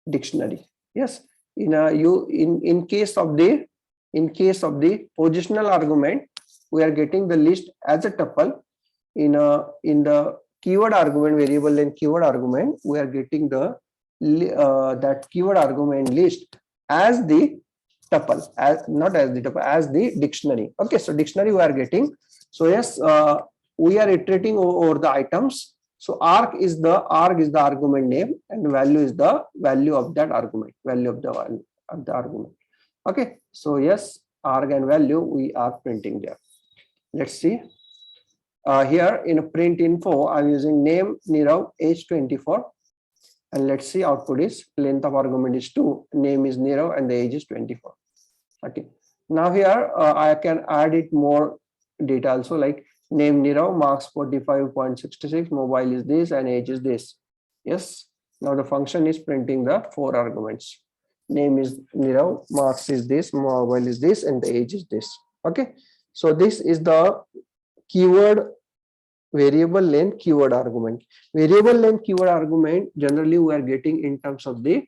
dictionary. Yes, in case of the positional argument, we are getting the list as a tuple. In the keyword argument, variable length keyword argument, we are getting the that keyword argument list as the tuple, as not as the tuple, as the dictionary. Okay, so dictionary we are getting. So yes, we are iterating over the items. So arg is the argument name, and value is the value of that argument, value of the argument. Okay, so yes, arg and value we are printing there. Let's see. Here in a print info, I'm using name Nirav, age 24, and let's see output is length of argument is 2, name is Nirav, and the age is 24. Okay, now here I can add it more data also, like name Nirav, marks 45.66, mobile is this, and age is this. Yes, now the function is printing the 4 arguments. Name is Nirav, marks is this, mobile is this, and the age is this. Okay, so this is the keyword variable length keyword argument. Variable length keyword argument generally we are getting in terms of the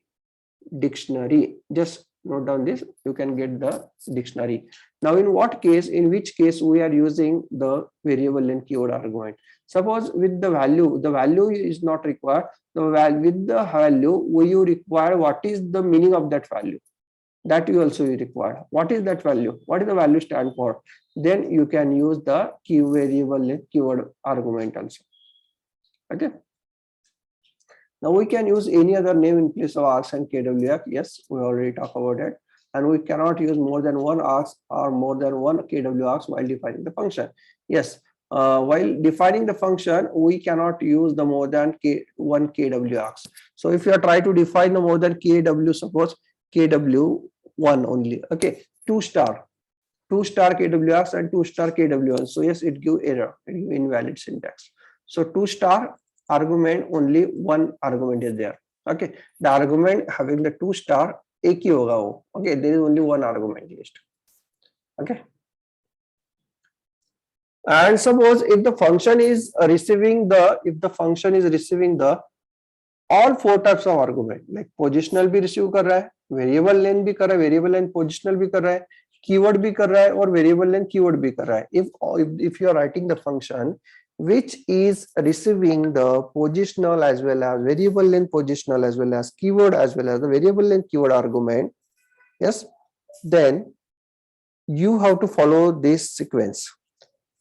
dictionary. Just note down this, you can get the dictionary. Now in which case we are using the variable length keyword argument? Suppose with the value is not required. With the value you require what is the meaning of that value, that you also require. What is that value? What is the value stand for? Then you can use the key variable length keyword argument also. Okay. Now we can use any other name in place of args and kwarg. Yes, we already talked about it. And we cannot use more than one args or more than one kwargs while defining the function. Yes, while defining the function, we cannot use the more than one kwargs. So if you are trying to define the more than kw, suppose kw1 only. Okay, 2 star kwargs and 2 star kw1. So yes, it gives error, it gives invalid syntax. So 2 star argument, only one argument is there. Okay, the argument having the 2 star एक ही होगा वो. Okay, there is only one argument list. Okay, and suppose if the function is receiving the all 4 types of argument, like positional भी receive कर रहा है, variable length भी कर रहा है, variable length positional भी कर रहा है, keyword भी कर रहा है, और variable length keyword भी कर रहा है. If you are writing the function which is receiving the positional as well as variable length positional as well as keyword as well as the variable length keyword argument, yes, then you have to follow this sequence.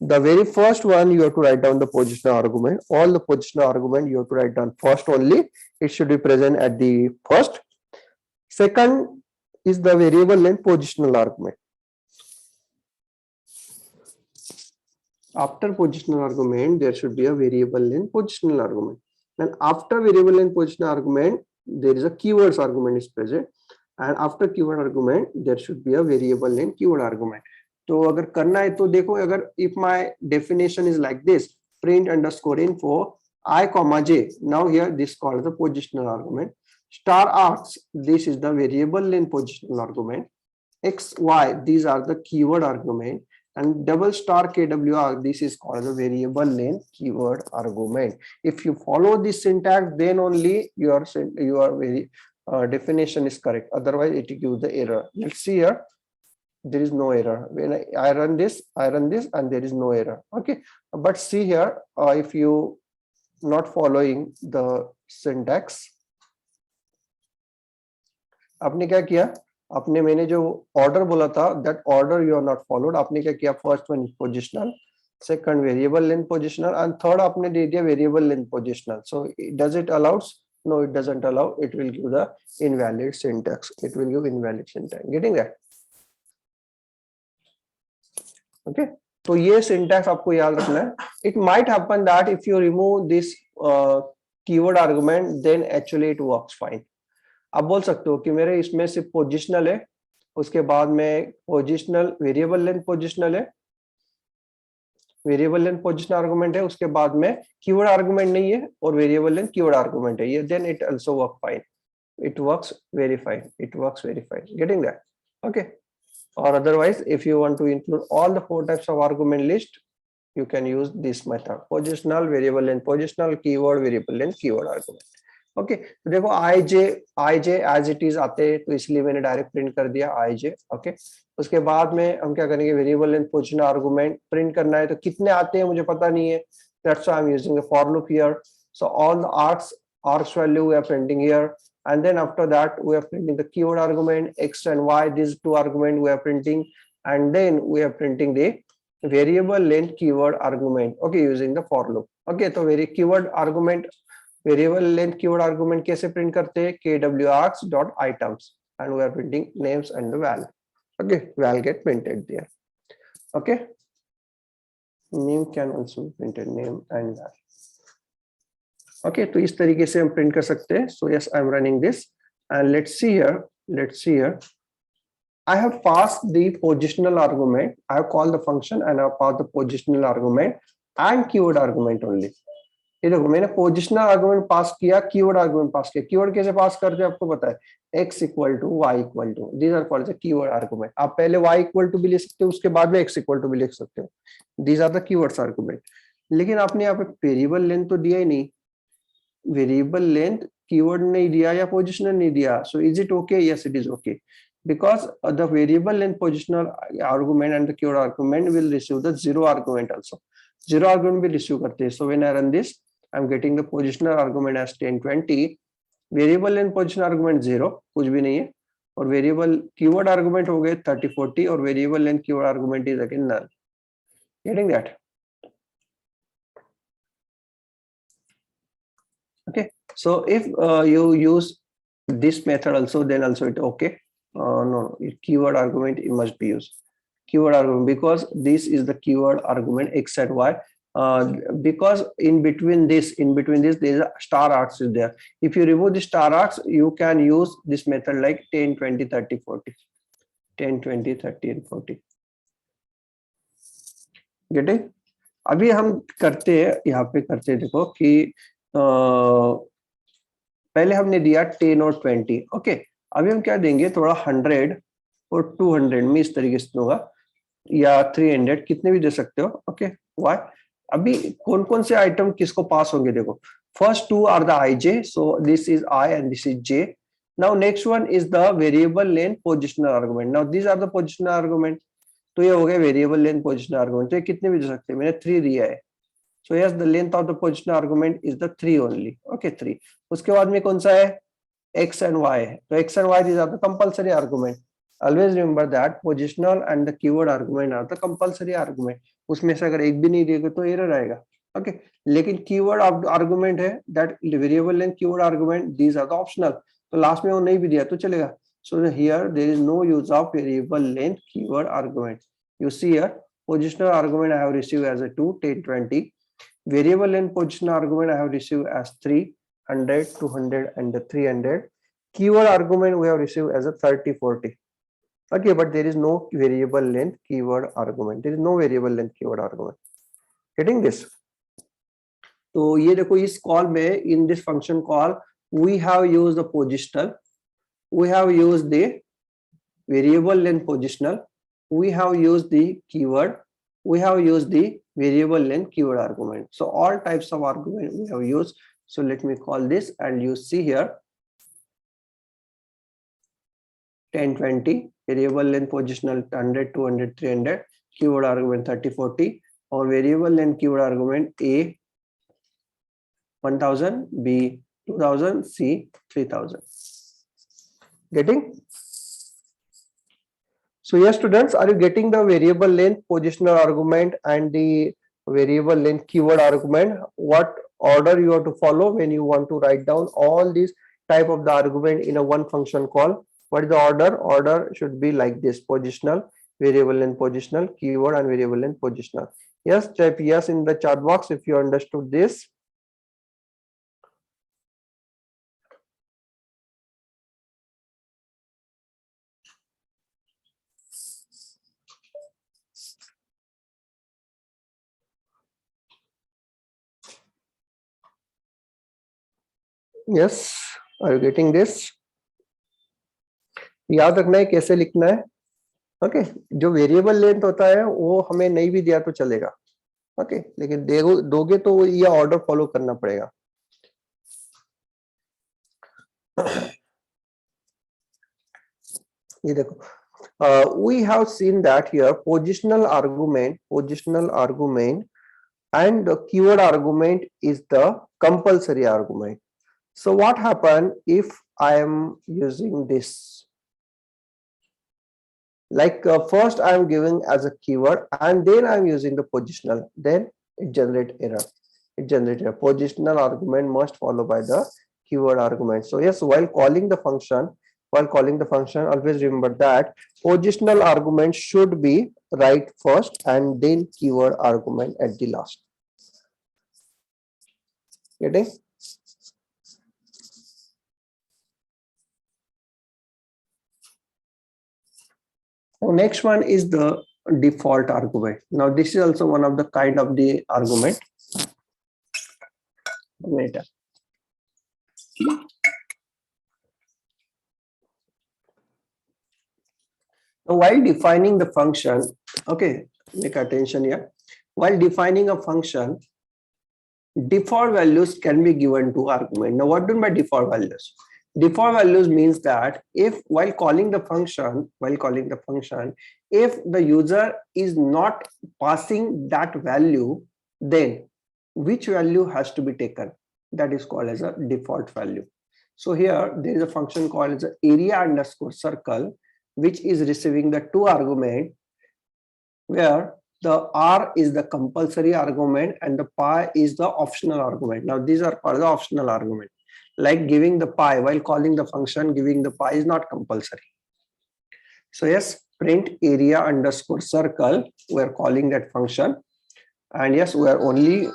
The very first one you have to write down the positional argument. All the positional argument you have to write down first only. It should be present at the first. Second is the variable length positional argument. After positional argument, there should be a variable length positional argument. And after variable length positional argument, there is a keywords argument is present. And after keyword argument, there should be a variable length keyword argument. तो अगर करना है तो देखो, अगर if my definition is like this, print underscore info I comma j, now here this called the positional argument. Star args, this is the variable length positional argument. X, Y, these are the keyword argument. And double star kwarg, this is called the variable length keyword argument. If you follow this syntax, then only your definition is correct. Otherwise, it gives the error. Let's see here. There is no error. When I run this, and there is no error. Okay, but see here, if you not following the syntax, आपने क्या किया? आपने मैंने जो order बोला था, that order you are not followed. आपने क्या किया? First one is positional, second variable length positional, and third आपने दे दिया variable length positional. So does it allows? No, it doesn't allow. It will give the invalid syntax. It will give invalid syntax. Getting that? Okay, तो ये syntax आपको याद रखना है. It might happen that if you remove this keyword argument, then actually it works fine. आप बोल सकते हो कि मेरे इसमें सिर्फ पोजिशनल है, उसके बाद में पोजिशनल वेरिएबल लेंथ पोजिशनल है, वेरिएबल लेंथ पोजिशनल आर्गुमेंट है, उसके बाद में कीवर्ड आर्गुमेंट नहीं है और वेरिएबल लेंथ कीवर्ड आर्गुमेंट है, ये then it also work fine, it works very fine, it works very fine, getting that? Okay. Or otherwise, if you want to include all the 4 types of argument list, you can use this method: positional, variable length positional, keyword, variable length keyword argument. Okay तो देखो आई जे as it is आते हैं, तो इसलिए मैंने direct print कर दिया आई जे। Okay उसके बाद में हम क्या करेंगे, variable length positional argument print करना है, तो कितने आते हैं मुझे पता नहीं है, that's why I am using the for loop here. So all the args value we are printing here, and then after that we are printing the keyword argument x and y, these two argument we are printing, and then we are printing the variable length keyword argument, okay, using the for loop। okay तो keyword argument variable length keyword argument कैसे print करते हैं, kwrks.items, and we are printing names and the val। okay val get printed there। okay name can also be printed, name and val। okay तो इस तरीके से हम print कर सकते हैं। so yes I am running this and let's see here I have passed the positional argument, I have called the function and I have passed the positional argument and keyword argument only। ये देखो मैंने positional argument पास किया, keyword argument पास किया। Keyword कैसे पास करते हैं आपको पता है, x equal to y equal to, these are called the keyword argument. आप पहले y इक्वल टू भी लिख सकते हो, उसके बाद में x इक्वल टू भी लिख सकते हो, these are the keywords argument. लेकिन आपने यहाँ पे वेरिएबल लेंथ तो दिया ही नहीं, वेरिएबल लेंथ कीवर्ड नहीं दिया या पोजिशनल नहीं दिया। So is it okay? Yes it is okay, because the variable length positional argument and the keyword argument will receive the zero argument also, zero argument भी receive करते हैं। so when I run this I'm getting the positional argument as 1020, variable length positional argument 0, कुछ भी नहीं है, और variable keyword argument हो गए 3040 और variable length keyword argument is again null, getting that? okay so if you use this method also, then also it okay। no, keyword argument it must be used, keyword argument, because this is the keyword argument x and y, because in between this there is a star arcs is there. If you remove the star arcs, you can use this method like 10 20 30 40, 10 20 30 and 40, getting? अभी हम करते हैं, यहाँ पे करते हैं, देखो कि पहले हमने दिया 10 और 20। ओके अभी हम क्या देंगे, थोड़ा 100 और 200 में इस तरीके से दूंगा, या 300, कितने भी दे सकते हो। Okay why? अभी कौन कौन से आइटम किसको पास होंगे, देखो first two are the I J, so this is I and this is J. Now next one is the variable length positional argument, now this are the positional argument, तो ये हो गया वेरिएबल लेंथ पोजिशनल आर्गुमेंट। तो ये कितने भी दे सकते हैं, मैंने 3 दिया है। So yes the length of the positional argument is the 3 only. Okay 3। उसके बाद में कौन सा है, x and y है, तो x and y these are the compulsory argument। always remember that positional and the keyword argument are the compulsory argument। उसमें से अगर एक भी नहीं देगा तो एरर आएगा। ओके लेकिन कीवर्ड आर्गुमेंट है, that variable length keyword argument, these are the optional, तो लास्ट में वो नहीं भी दिया तो चलेगा। So here there is no use of variable length keyword argument. You see here positional argument I have received as a 2 10 20, variable length positional argument I have received as 300 200 and the 300, keyword argument we have received as a 30 40। okay but there is no variable length keyword argument, there is no variable length keyword argument, getting this? तो ये देखो इस call में, in this function call we have used the positional, we have used the variable length positional, we have used the keyword, we have used the variable length keyword argument, so all types of argument we have used। so let me call this and you see here 10 20, variable length positional 100 200 300, keyword argument 30 40, और variable length keyword argument A 1000, B 2000, C 3000, getting? so yes students, are you getting the variable length positional argument and the variable length keyword argument, what order you have to follow when you want to write down all these type of the argument in a one function call? What is the order? Order should be like this: positional, variable length positional, keyword and variable length positional. Yes, type yes in the chat box if you understood this. Yes, are you getting this? याद रखना है कैसे लिखना है. Okay, जो variable length होता है वो हमें नहीं भी दिया तो चलेगा. ओके, लेकिन दोगे तो ये ऑर्डर फॉलो करना पड़ेगा. ये देखो, we have seen that here positional argument and the keyword argument is the compulsory argument. So what happen if I am using this? Like first I am giving as a keyword and then I am using the positional, then it generate error. Positional argument must follow by the keyword argument. So yes, while calling the function, always remember that positional argument should be right first and then keyword argument at the last. Getting? Now, next one is the default argument. Now this is also one of the kind of the argument. Later. Now, while defining the function, okay, make attention here. While defining a function, default values can be given to argument. Now, what do you mean by default values? Default values means that if while calling the function, if the user is not passing that value, then which value has to be taken? That is called as a default value. So here there is a function called as area underscore circle, which is receiving the two argument, where the R is the compulsory argument and the pi is the optional argument. Now these are called the optional argument. Like giving the pi, while calling the function, giving the pi is not compulsory. So yes, print area underscore circle, we are calling that function, and yes, we are only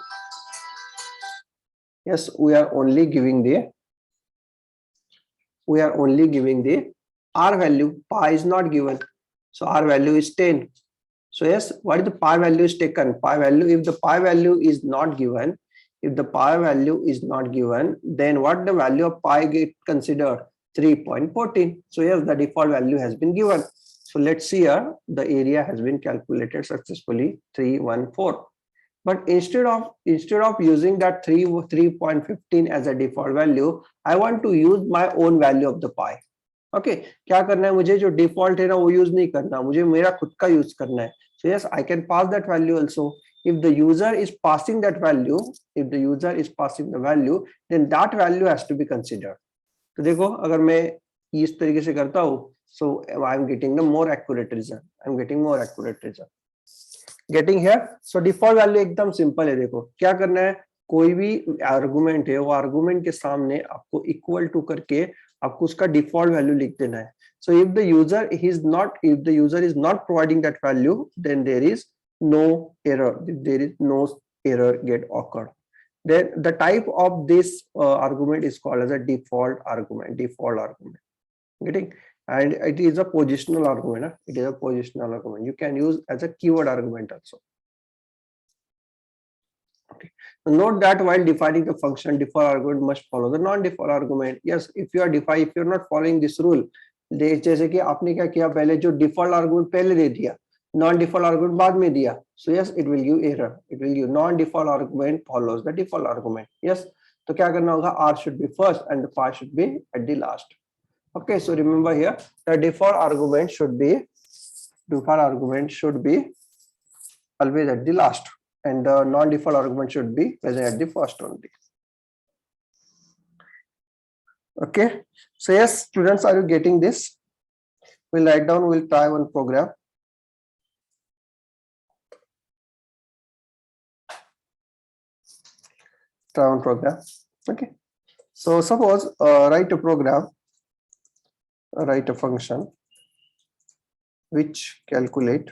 giving the R value. Pi is not given, so R value is 10. So yes, what is the pi value is taken? Pi value, if the pi value is not given, then what the value of pi get considered? 3.14. So yes, the default value has been given. So let's see here, the area has been calculated successfully, 314. But instead of using that 3.15 as a default value, I want to use my own value of the pi. Okay, क्या करना है मुझे? जो default है ना वो use नहीं करना, मुझे मेरा खुद का use करना है. So yes, I can pass that value also. If the user is passing that value, then that value has to be considered. तो देखो, अगर मैं इस तरीके से करता हूँ, so I am getting the more accurate result. Getting here? So default value एकदम simple है. देखो क्या करना है, कोई भी argument है, वो argument के सामने आपको equal to करके आपको उसका default value लिख देना है. So if the user is not providing that value, then there is no error. Get occurred. Then the type of this argument is called as a default argument. Getting? And it is a positional argument. You can use as a keyword argument also. Okay. Note that while defining the function, default argument must follow the non-default argument. Yes, if you are not following this rule, जैसे कि आपने क्या किया, पहले जो default argument पहले दे दिया, non-default argument बाद में दिया. So yes, it will give error. Non-default argument follows the default argument. Yes, तो क्या करना होगा? R should be first and the pi should be at the last. Okay, so remember here, the default argument should be always at the last, and the non-default argument should be present at the first only. Okay, so yes, students, are you getting this? We'll write down, we'll try one program. Okay, so suppose write a program, write a function which calculate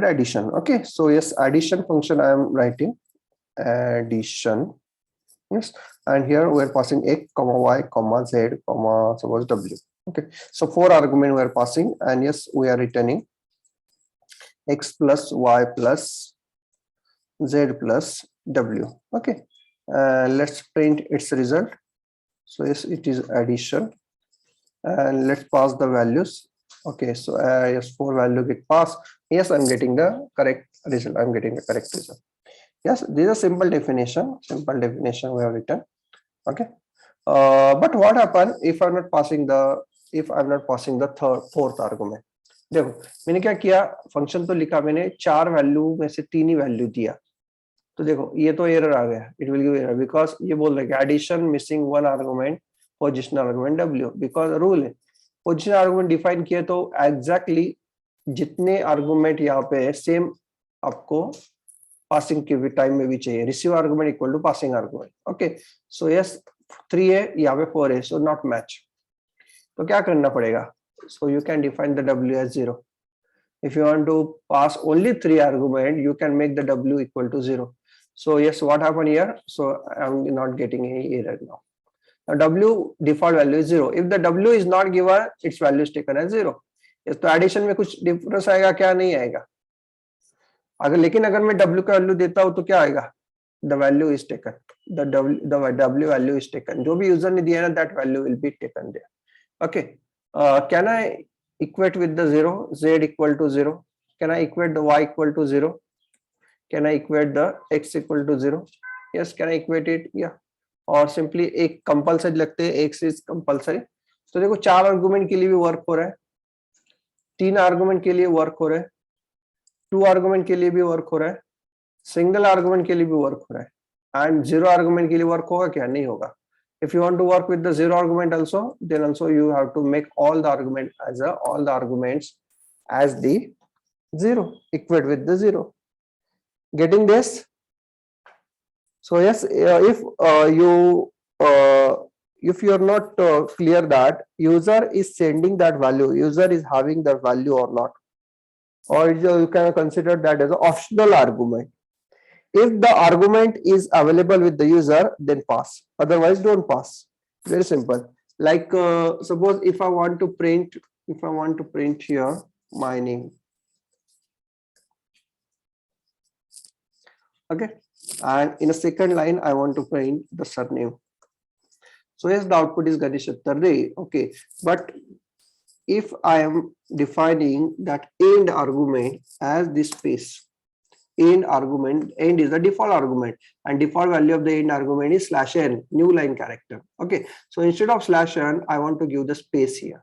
addition. Okay, so yes, addition function I am writing, addition Yes, and here we are passing x, comma y, comma z, comma suppose w. Okay, so 4 argument we are passing, and yes, we are returning x plus y plus z plus w. Okay, let's print its result. So yes, it is addition, and let's pass the values. Okay, so yes, 4 value get passed. Yes, I'm getting the correct result. I'm getting the correct result. Yes, this is a simple definition. Simple definition we have written. Okay, but what happen if I'm not passing the fourth argument? देखो मैंने क्या किया, function तो लिखा मैंने, 4 value में से 3 ही value दिया, तो देखो ये तो एरर आ गया, it will give error because ये बोल रहा है कि addition missing one argument positional argument w, because rule है पोजिशनल आर्गुमेंट डिफाइन किया तो एग्जैक्टली जितने आर्गुमेंट यहाँ पे है सेम आपको पासिंग के टाइम में भी चाहिए, receive argument equal to passing argument. Okay, so yes 3 है, यहाँ पे 4 है, सो नॉट मैच. तो क्या करना पड़ेगा, so you can define the w as 0. if you want to pass only 3 argument, you can make the w equal to 0. So yes, what happened here, so I'm not getting any error now. Now w default value is 0. if the w is not given, its value is taken as 0. yes, तो addition में कुछ difference आएगा क्या, नहीं आएगा. अगर लेकिन अगर मैं w का वैल्यू देता हूं तो क्या आएगा, the value is taken, the w value is taken, जो भी यूजर ने दिया है ना, that value will be taken there. Okay, can I equate with the 0, z equal to 0? Can I equate the y equal to 0? Can I equate the x equal to 0? Yes, can I equate it? Yeah. और simply एक compulsory लगते हैं, x is compulsory. तो देखो 4 argument के लिए भी work हो रहा है, 3 आर्गुमेंट के लिए वर्क हो रहा है, 2 आर्गुमेंट के लिए भी वर्क हो रहा है, सिंगल आर्गुमेंट के लिए भी वर्क हो रहा है, एंड 0 आर्गुमेंट के लिए वर्क होगा क्या, नहीं होगा. If you want to work with the 0 argument also, then also you have to make all the arguments as the 0, equate with the 0. Getting this? So yes, if you are not clear that user is sending that value, user is having that value or not, or you can consider that as an optional argument. If the argument is available with the user, then pass. Otherwise, don't pass. Very simple. Like suppose if I want to print here my name. Okay, and in a second line I want to print the surname. So yes, the output is Ganesh Attarde. Okay, but if I am defining that end argument as this space, end argument, end is the default argument, and default value of the end argument is /n, new line character. Okay, so instead of /n, I want to give the space here.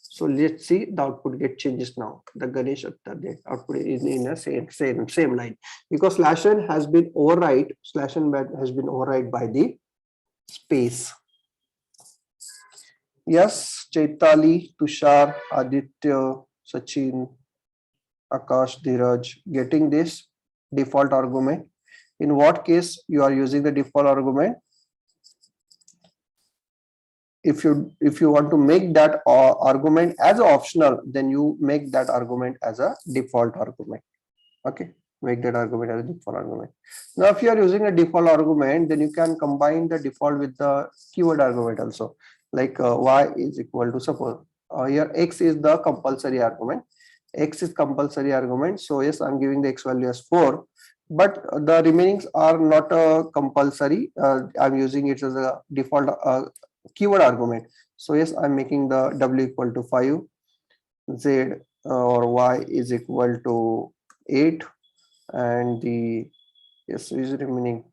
So let's see, the output get changes now. The Ganesh Attarde output is in a same line, because /n has been override, /n has been override by the space. Yes, Chaitali, Tushar, Aditya, Sachin, Akash, Dheeraj, getting this default argument. In what case you are using the default argument? If you want to make that argument as optional, then you make that argument as a default argument. Okay, make that argument as a default argument. Now if you are using a default argument, then you can combine the default with the keyword argument also, like y is equal to, suppose here x is the compulsory argument, x is compulsory argument. So yes, I'm giving the x value as 4, but the remainings are not compulsory. I'm using it as a default keyword argument. So yes, I'm making the w equal to 5, z or y is equal to 8, and the yes is remaining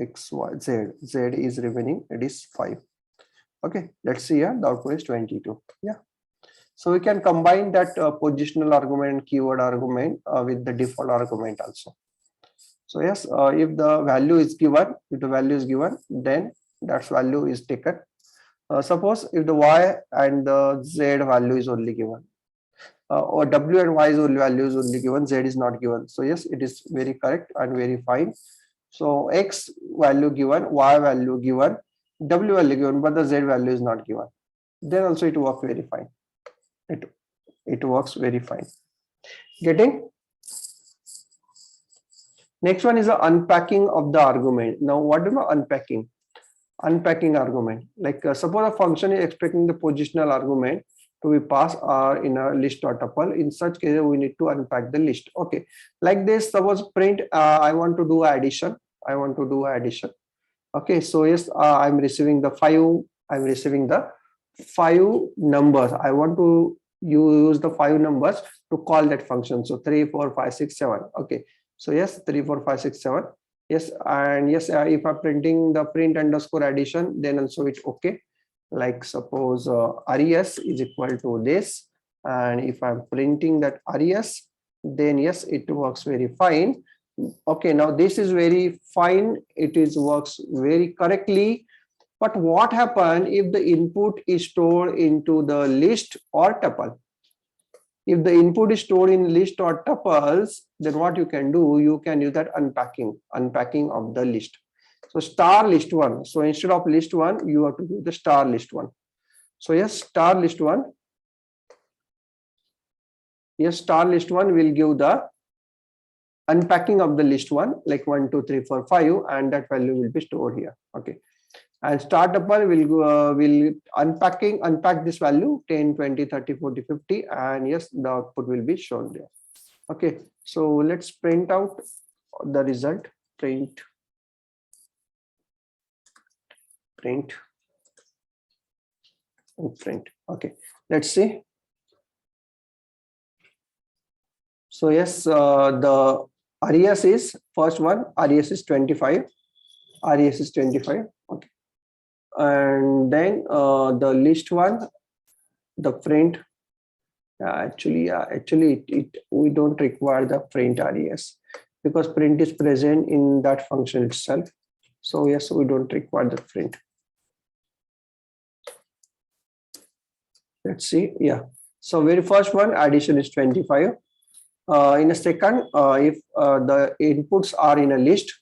x, y, z is remaining, it is 5. Okay, let's see here, the output is 22. Yeah, so we can combine that positional argument and keyword argument with the default argument also. So yes, if the value is given, then that value is taken. Suppose if the y and the z value is only given, or w and y's value is only given, z is not given. So yes, it is very correct and very fine. So x value given, y value given, w value given, but the z value is not given. Then also it works very fine. It works very fine. Getting? Next one is the unpacking of the argument. Now, what do you know unpacking? unpacking argument. Like suppose a function is expecting the positional argument to be passed in a list or tuple. In such case, we need to unpack the list. Okay, like this. Suppose print. I want to do addition. I want to do addition. Okay, so yes, I'm receiving the 5. I'm receiving the 5 numbers. I want to use the 5 numbers to call that function. So 3, 4, 5, 6, 7. Okay, so yes, 3, 4, 5, 6, 7. Yes, and yes, if I'm printing the print underscore addition, then also it's okay. Like suppose res is equal to this, and if I'm printing that res, then yes, it works very fine. Okay, now this is very fine. It is works very correctly. But what happens if the input is stored into the list or tuple? If the input is stored in list or tuples, then what you can do, you can use that unpacking of the list. So star list one. So instead of list one, you have to do the star list one. So yes, star list one. Yes, star list one will give the unpacking of the list one, like 1, 2, 3, 4, 5, and that value will be stored here. Okay. And star tuple will unpack this value 10, 20, 30, 40, 50, and yes, the output will be shown there. Okay, so let's print out the result. Print. Okay, let's see. So yes, the res is first one. Res is 25. Res is 25. Okay. And then the list one, the print. Actually, we don't require the print res because print is present in that function itself. So yes, we don't require the print. Let's see. Yeah. So very first one, addition is 25. In a second, if the inputs are in a list,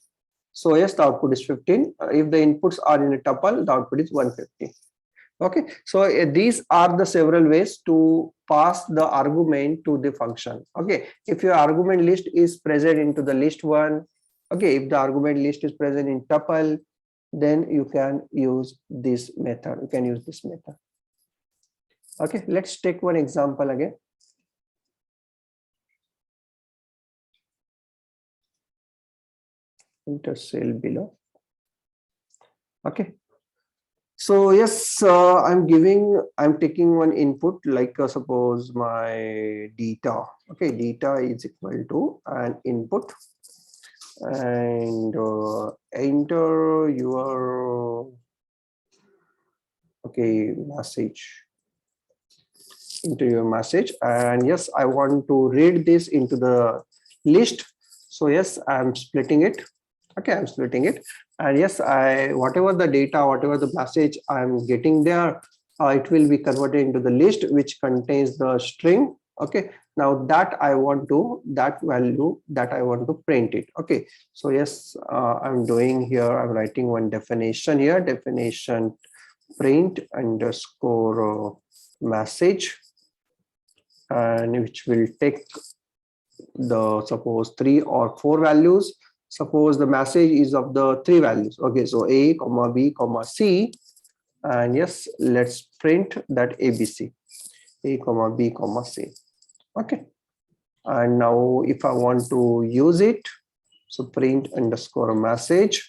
so yes, the output is 15. If the inputs are in a tuple, the output is 150. Okay, so these are the several ways to pass the argument to the function. Okay, if your argument list is present into the list one, okay, if the argument list is present in tuple, then you can use this method. You can use this method. Okay, let's take one example again. Enter cell below. Okay. So yes, I'm taking one input, like suppose my data. Okay, data is equal to an input, and enter your message into your message, and yes, I want to read this into the list. So yes, I'm splitting it. Okay, I'm splitting it, and yes, whatever the data, whatever the message I'm getting there, it will be converted into the list which contains the string. Okay, now that I want to print it. Okay, so yes, I'm doing here. I'm writing one definition here. Definition print underscore message, and which will take the suppose 3 or 4 values. Suppose the message is of the 3 values. Okay, so A, comma B, comma C, and yes, let's print that ABC. A, comma B, comma C. Okay, and now if I want to use it, so print underscore message.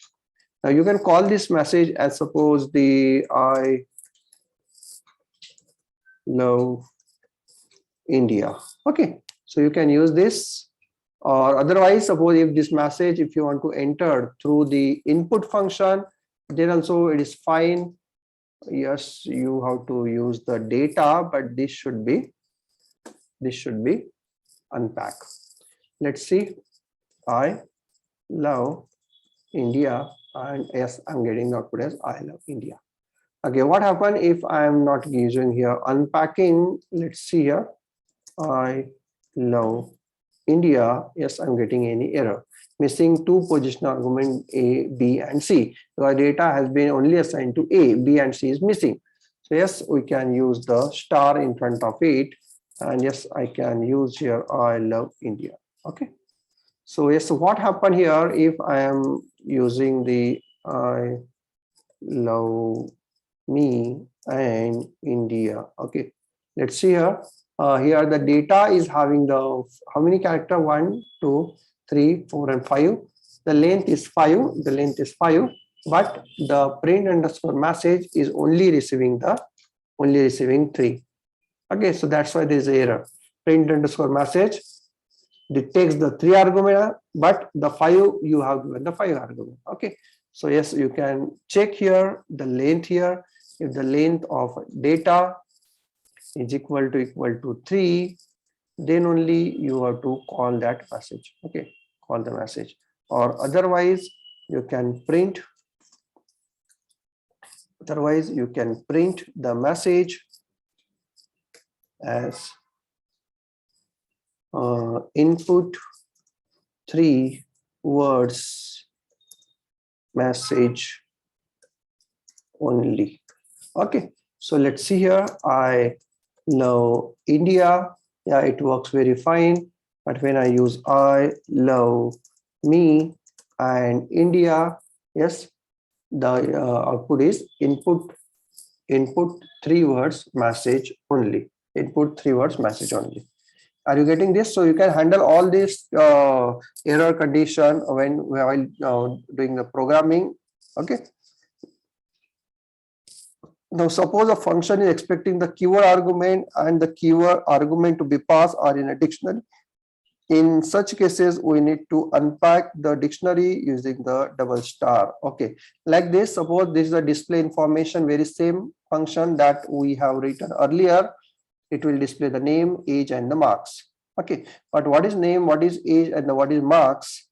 Now you can call this message as suppose the I love India. Okay, so you can use this. Or otherwise, suppose if this message, if you want to enter through the input function, then also it is fine. Yes, you have to use the data, but this should be unpack. Let's see. I love India, and yes, I'm getting the output as I love India. Okay, what happened if I'm not using here unpacking? Let's see here. I love India. Yes, I'm getting any error. Missing 2 position argument A, B, and C. The data has been only assigned to A, B, and C is missing. So yes, we can use the star in front of it, and yes, I can use here I love India. Okay. So yes, so what happened here if I am using the I love me and India. Okay, let's see here. Here the data is having the how many character? 1, 2, 3, 4, and 5. The length is 5. The length is 5, but the print underscore message is only receiving 3. Okay, so that's why there is error. Print underscore message detects the 3 argument, but the 5 you have given the 5 argument. Okay, so yes, you can check here the length here. If the length of data is equal to 3, then only you have to call that message. Okay, call the message, or otherwise you can print. Otherwise you can print the message as input 3 words message only. Okay, so let's see here. I love India. Yeah, it works very fine. But when I use I love me and India, yes, the output is input 3 words message only. Input 3 words message only. Are you getting this? So you can handle all this error condition while doing the programming. Okay. Now suppose a function is expecting the keyword argument and the keyword argument to be passed or in a dictionary. In such cases, we need to unpack the dictionary using the double star. Okay, like this, suppose this is a display information, very same function that we have written earlier. It will display the name, age, and the marks. Okay, but what is name, what is age, and what is marks?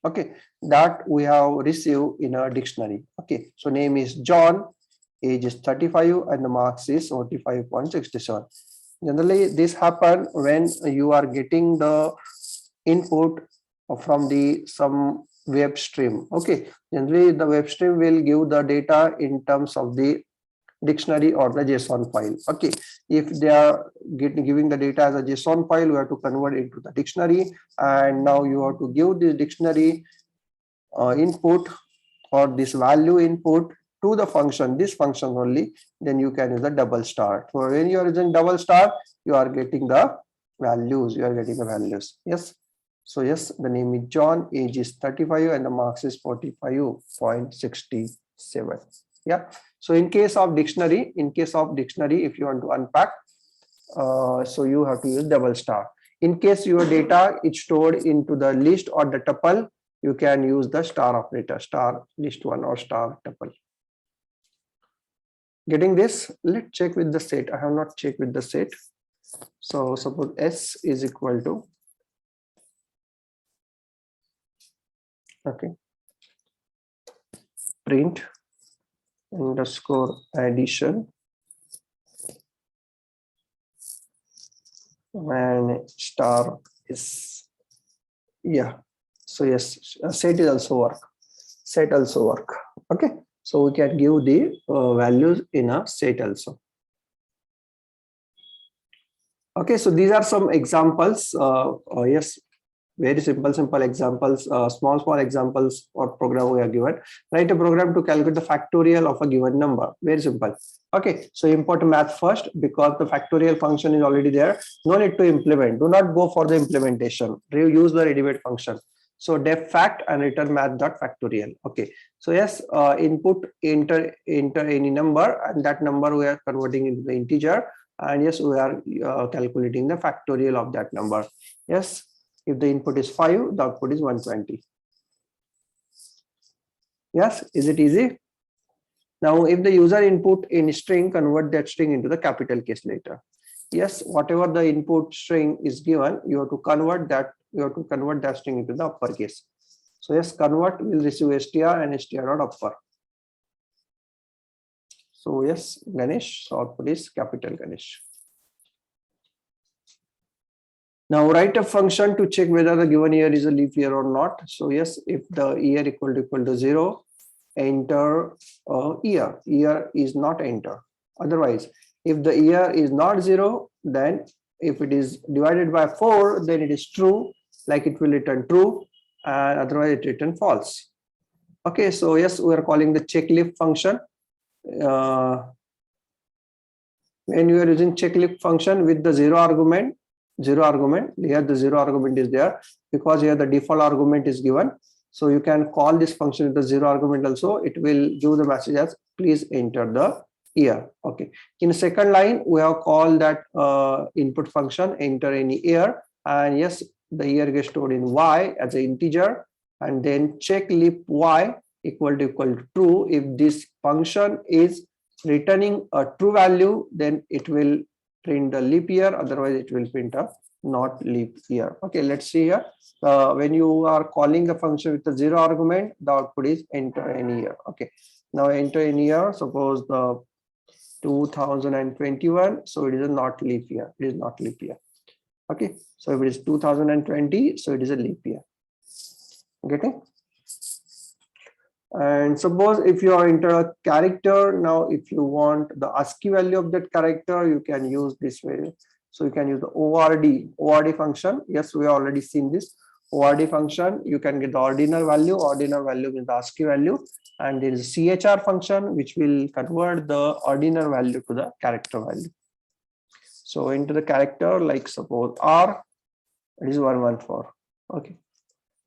Okay, that we have received in a dictionary. Okay, so name is John, age is 35, and the marks is 45.67. Generally, this happen when you are getting the input from some web stream. Okay, generally the web stream will give the data in terms of the dictionary or the JSON file. Okay, if they are giving the data as a JSON file, you have to convert it into the dictionary, and now you have to give this dictionary input or this value input to the function, this function only, then you can use the double star. So when you are using double star, you are getting the values. Yes. So yes, the name is John, age is 35, and the marks is 45.67. Yeah. So in case of dictionary, if you want to unpack, so you have to use double star. In case your data is stored into the list or the tuple, you can use the star operator, star list one or star tuple. Getting this? Let's check with the set. I have not checked with the set. So suppose S is equal to, okay, print underscore addition and star is, yeah. So yes, set is also work. Okay, so we can give the values in a set also. Okay, so these are some examples. Yes, very simple examples, small examples or program we are given. Write a program to calculate the factorial of a given number. Very simple. Okay, so import math first, because the factorial function is already there. No need to implement. Do not go for the implementation. Use the ready-made function. So def fact and return math dot factorial. Okay, so yes, input enter any number, and that number we are converting into the integer, and yes, we are calculating the factorial of that number. Yes, if the input is 5, the output is 120. Yes, is it easy? Now, if the user input in string, convert that string into the capital case later. Yes, whatever the input string is given, you have to convert that string into the uppercase. So yes, convert will receive str and str.upper. So yes, Ganesh, so output is capital Ganesh. Now write a function to check whether the given year is a leap year or not. So yes, if the year equal to 0, enter year. Year is not enter. Otherwise, if the year is not 0, then if it is divided by 4, then it is true, like it will return true, and otherwise it return false. Okay, so yes, we are calling the checklist function. When you are using checklist function with the zero argument, here the zero argument is there because here the default argument is given. So you can call this function with the zero argument also. It will give the message as please enter the year. Okay. In the second line, we have called that input function enter any year, and yes, the year gets stored in y as an integer, and then check leap y equal to true. If this function is returning a true value, then it will print a leap year, otherwise it will print a not leap year. Okay, let's see here. When you are calling a function with a zero argument, the output is enter any year. Okay, now enter any year, suppose the 2021, so it is a not leap year, it is not leap year. Okay, so if it is 2020, so it is a leap year. Getting? And suppose if you are enter a character, now if you want the ASCII value of that character, you can use this way. So you can use the ORD function. Yes, we have already seen this ORD function. You can get the ordinal value is the ASCII value, and there is a CHR function which will convert the ordinal value to the character value. So into the character, like suppose R, it is 114. Okay,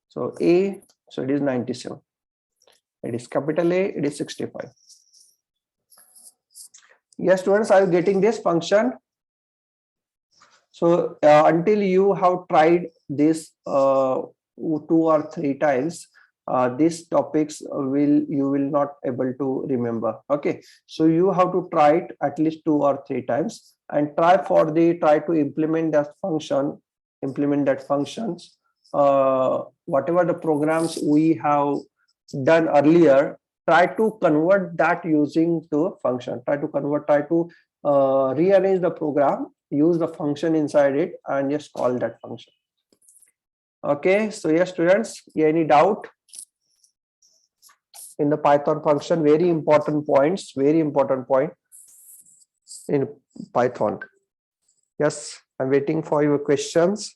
so A, so it is 97. It is capital A, it is 65. Yes, students, are you getting this function? So until you have tried this 2 or 3 times, these topics you will not able to remember. Okay, so you have to try it at least 2 or 3 times and try to implement that function, whatever the programs we have done earlier, try to convert that using the function. Try to rearrange the program, use the function inside it, and just call that function. Okay, so yes, students, any doubt in the Python function? Very important point in Python. Yes, I'm waiting for your questions.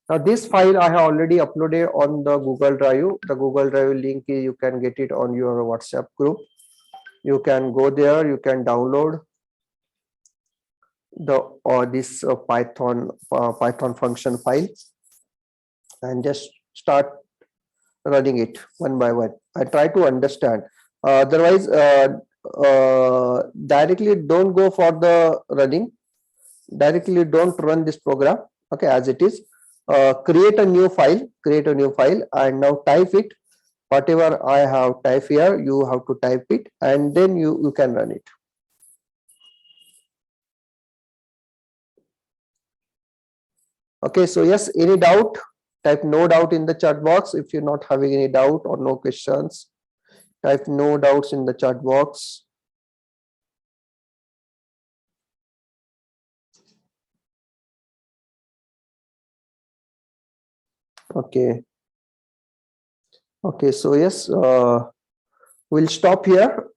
Now this file I have already uploaded on the Google Drive. The Google Drive link, you can get it on your WhatsApp group. You can go there, you can download this Python function file and just start running it one by one. I try to understand. Otherwise, directly don't go for the running. Directly don't run this program. Okay, as it is. Create a new file, and now type it. Whatever I have typed here, you have to type it, and then you can run it. Okay, so yes, any doubt? Type no doubt in the chat box if you're not having any doubt or no questions. Type no doubts in the chat box. Okay. Okay, so yes, we'll stop here.